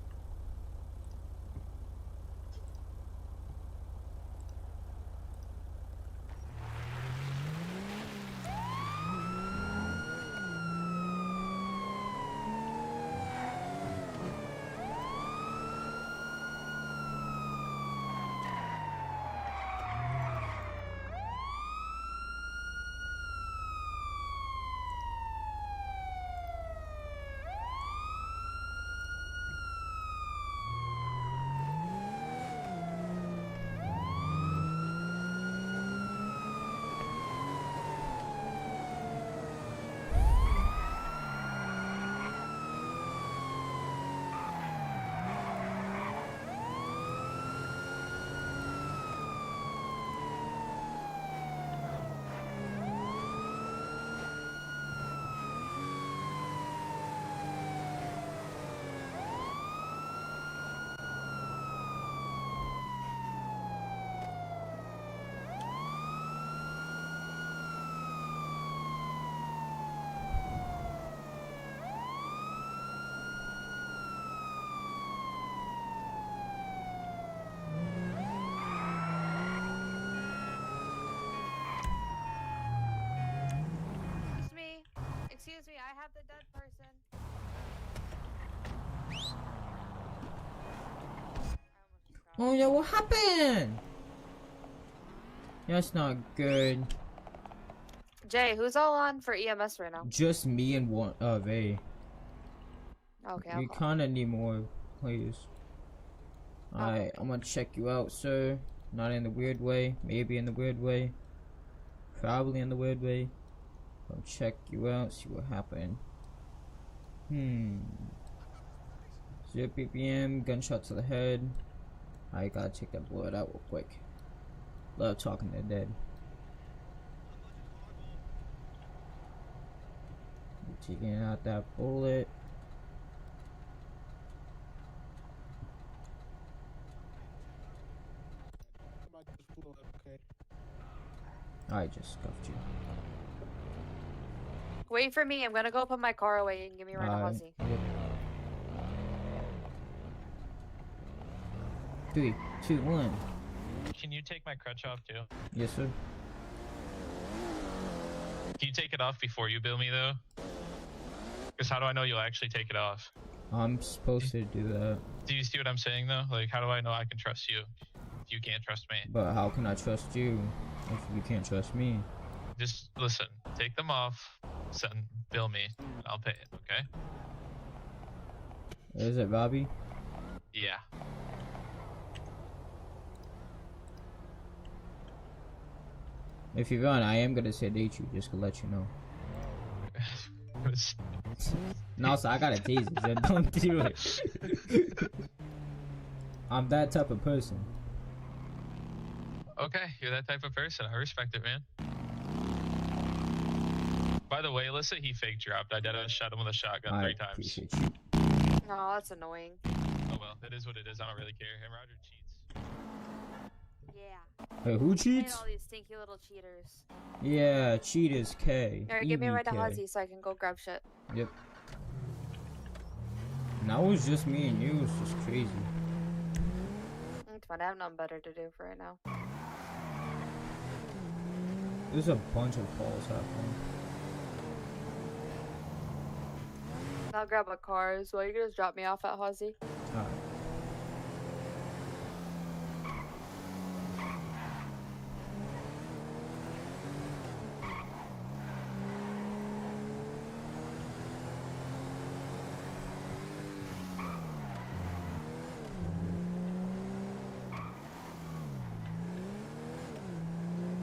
Excuse me, I have the dead person. Oh yeah, what happened? That's not good. Jay, who's all on for EMS right now? Just me and one Vay. Okay, We kinda need more players. Alright, I'm gonna check you out, sir. Not in the weird way, maybe in the weird way. Probably in the weird way. I'll check you out, see what happened. 0 BPM, gunshot to the head. I gotta take that blood out real quick. Love talking to the dead. Taking out that bullet. I just scuffed you. Wait for me. I'm gonna go put my car away and give me a ride to Huzzy. Yep. 3, 2, 1. Can you take my crutch off too? Yes, sir. Can you take it off before you bill me though? Because how do I know you'll actually take it off? I'm supposed to do that. Do you see what I'm saying though? Like, how do I know I can trust you if you can't trust me? But how can I trust you if you can't trust me? Just listen. Take them off. Bill me. I'll pay it. Okay? Is it Bobby? Yeah. If you're gone, I am gonna sedate you just to let you know. No, so I gotta tease you, so don't do it. I'm that type of person. Okay, you're that type of person. I respect it, man. By the way, Alyssa, he fake dropped. I did shot him with a shotgun 3 times. Appreciate you. No, that's annoying. Oh well, it is what it is. I don't really care. And Roger cheats. Yeah. Hey, who I hate cheats? all these stinky little cheaters. Yeah, cheaters K. Alright, give me a ride to EVK. Hazy so I can go grab shit. Yep. And that was just me and you. It was just crazy. It's fine. I have nothing better to do for right now. There's a bunch of calls happening. I'll grab a car, so you can just drop me off at Hazy. Alright.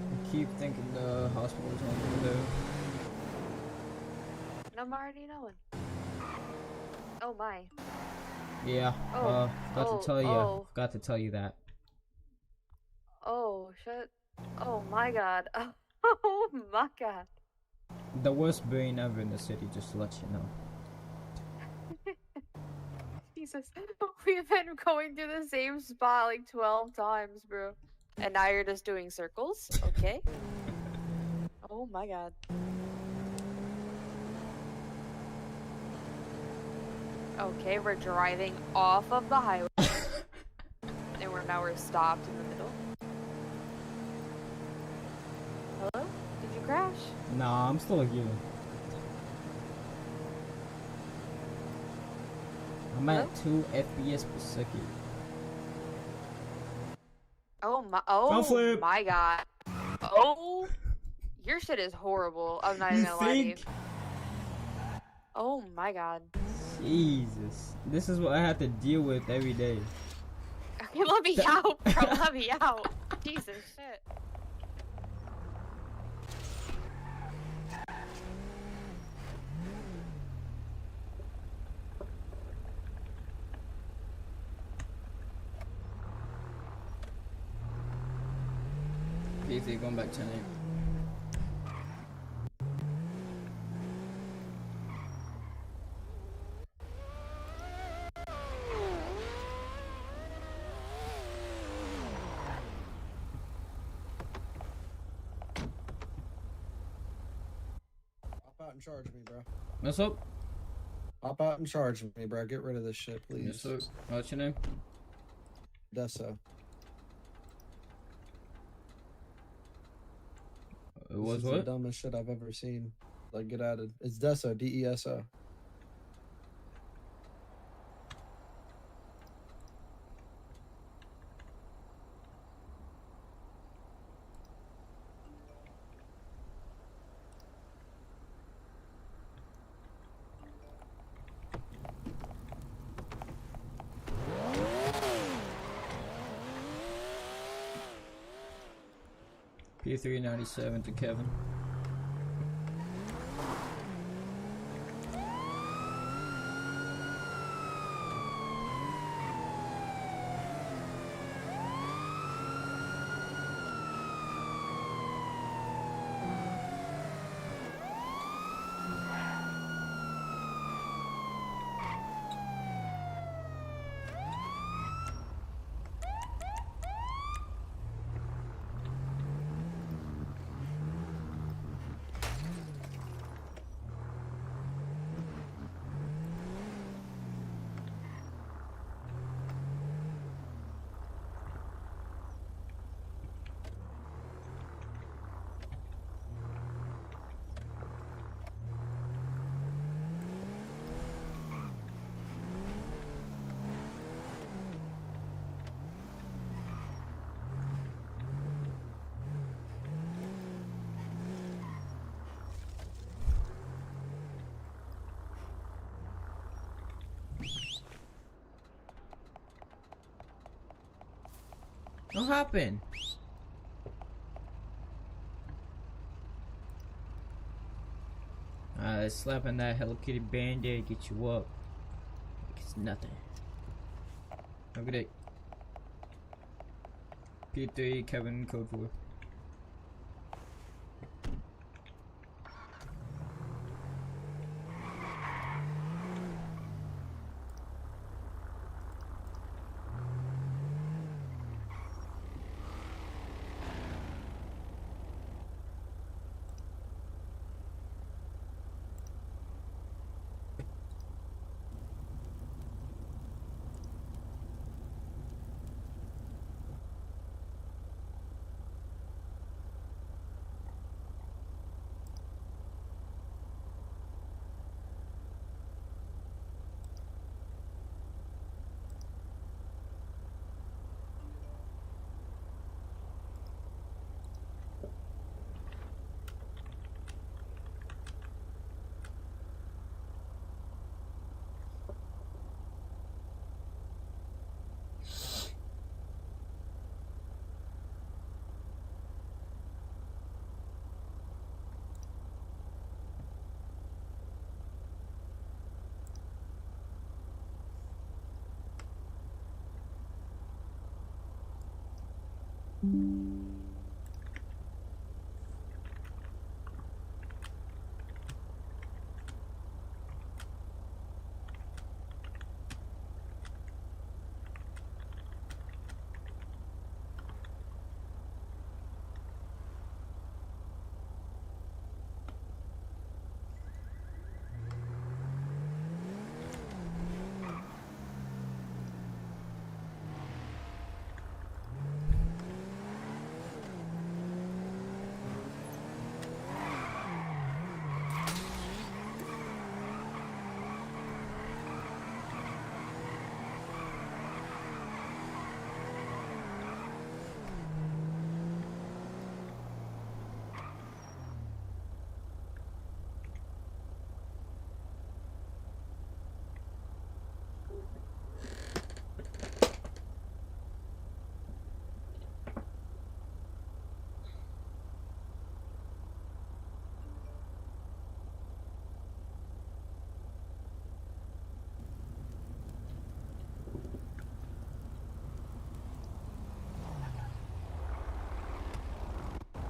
I keep thinking the hospital's on there. I'm already knowing. Oh my. Yeah, forgot to tell you that. Oh shit. Oh my god. Oh my god. The worst brain ever in the city, just to let you know. Jesus. We've been going to the same spot like 12 times, bro. And now you're just doing circles? Okay. Oh my god. Okay, we're driving off of the highway. And we're stopped in the middle. Hello? Did you crash? Nah, I'm still here. I'm at 2 FPS per second. Oh my my god. Oh, your shit is horrible. I'm not even gonna lie to you. Oh my god. Jesus. This is what I have to deal with every day. Okay, let me out, bro. Let me out. Jesus shit. PC going back 10-8. Hop out and charge me, bro. What's up? Hop out and charge me, bro. Get rid of this shit, please. Yes, sir. What's your name? Deso. It was This is what? the dumbest shit I've ever seen. Like, get added. It's Deso, D-E-S-O. P397 to Kevin. What happened? Slapping that Hello Kitty band-aid get you up. Like it's nothing. Have a good day. P3, Kevin, code 4.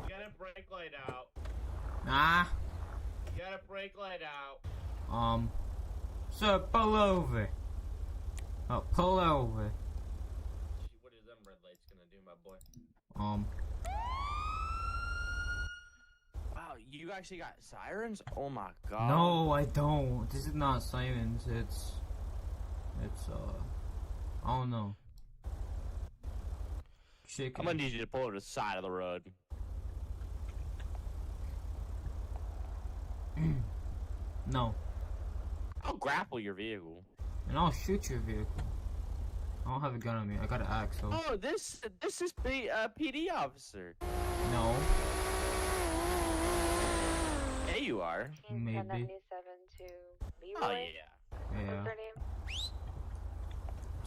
Get a brake light out. Nah. Get a brake light out. Sir, pull over. Oh, pull over. What is them red lights gonna do, my boy? Wow, you actually got sirens? Oh my god. No, I don't. This is not sirens. It's, I don't know. Chicken. I'm gonna need you to pull over to the side of the road. No. I'll grapple your vehicle. And I'll shoot your vehicle. I don't have a gun on me. I got an axe, so. Oh, this is PD officer. No. Yeah, you are. Maybe. 1097 to Leroy. Oh yeah. Yeah. What's their name?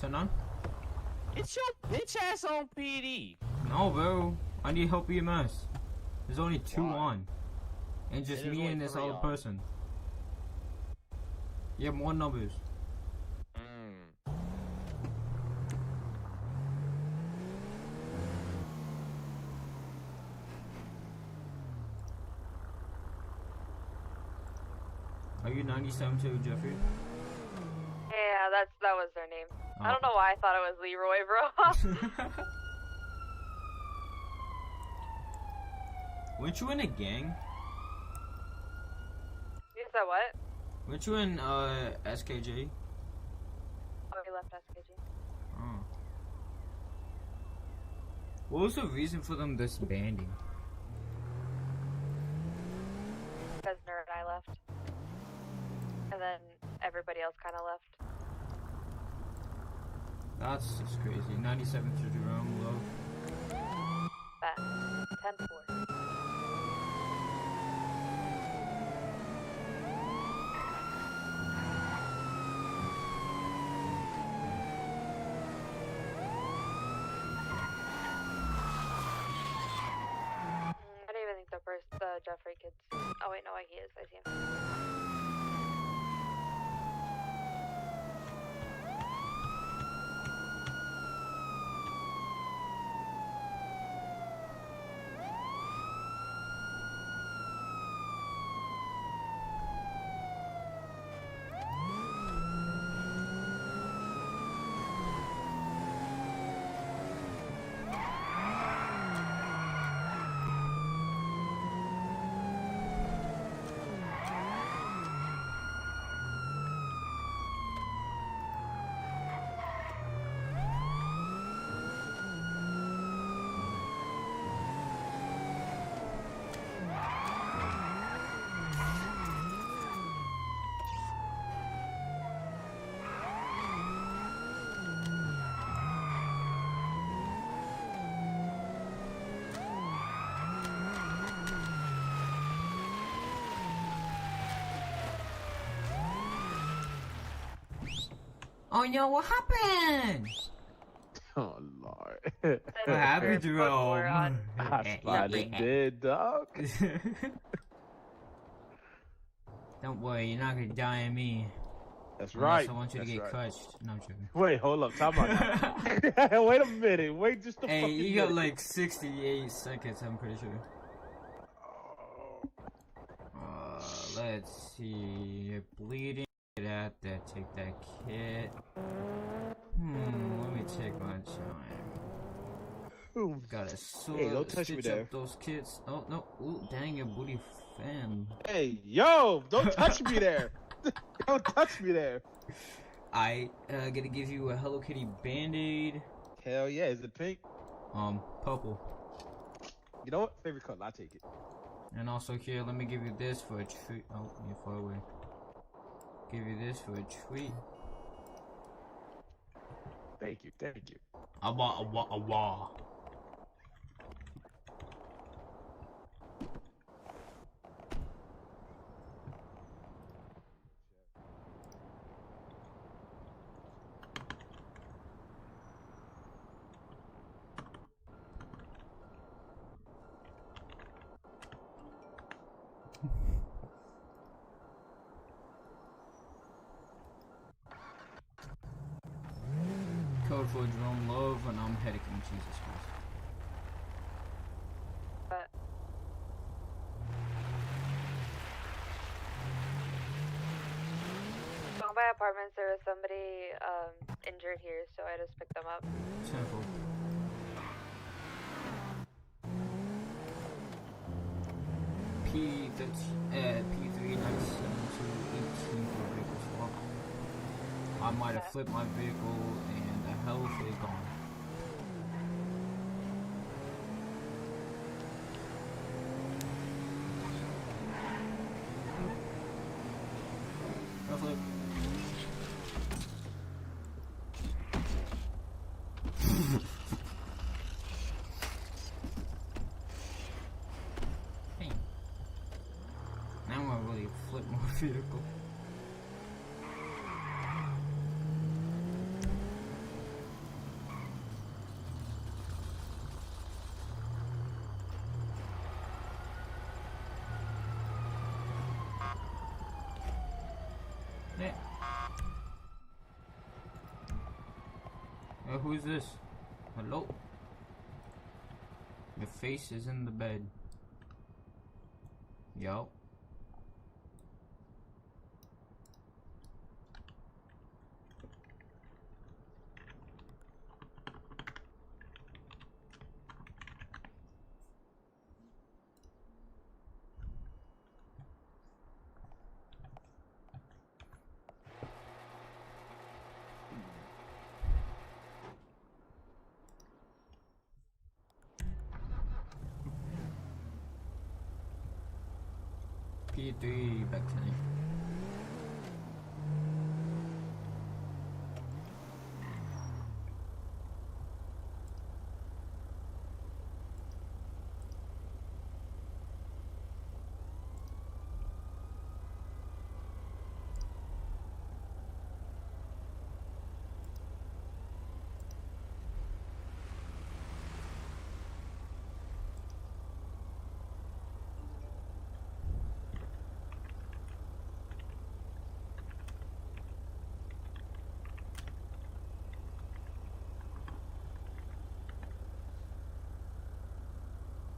Turn on? It's your bitch ass on PD. No, bro. I need help EMS. There's only 2 Why? on. And just There's me only and this 3 other on. person. You have more numbers. Are you 97 too, Jeffrey? Yeah, that was their name. I Oh. don't know why I thought it was Leroy, bro. Weren't you in a gang? You said what? Weren't you in SKJ? Oh, he left SKG. Oh. What was the reason for them disbanding? Because Nerd and I left. And then everybody else kind of left. That's just crazy. 97 to Jerome, low. Bet. 10-4. Jeffrey kids. Oh wait, no, he is. I see him. Oh no, what happened? Oh lord. What happened, Jerome? I spotted dead, dog. Don't worry, you're not gonna die on me. That's Unless right. I want you to That's get right. crushed. No, I'm joking. Wait, hold up. Time out now. Wait a minute. Wait just a Hey, fucking you got minute. like 68 seconds, I'm pretty sure. Let's see. You're bleeding. Get out there, take that kit. Let me take my time. Got a sword. Hey, don't touch me stitch there. up those kits. Oh, no. Ooh, dang, your booty fam. Hey, yo, don't touch me there. Don't touch me there. I gonna give you a Hello Kitty Band-Aid. Hell yeah, is it pink? Purple. You know what? Favorite color, I'll take it. And also here, let me give you this for a treat. Oh, you're far away. Give you this for a treat. Thank you, thank you. Awa. Code for Jerome Love, and I'm heading Jesus Christ. Going by apartments, there was somebody injured here, so I just picked them up. Simple. P397 to 18 for vehicle swap. I might have flipped my vehicle and the health is gone. No flip. Hey. Now I'm gonna really flip my vehicle. Yeah. Who's this? Hello? Your face is in the bed. Yo. P3 back to me.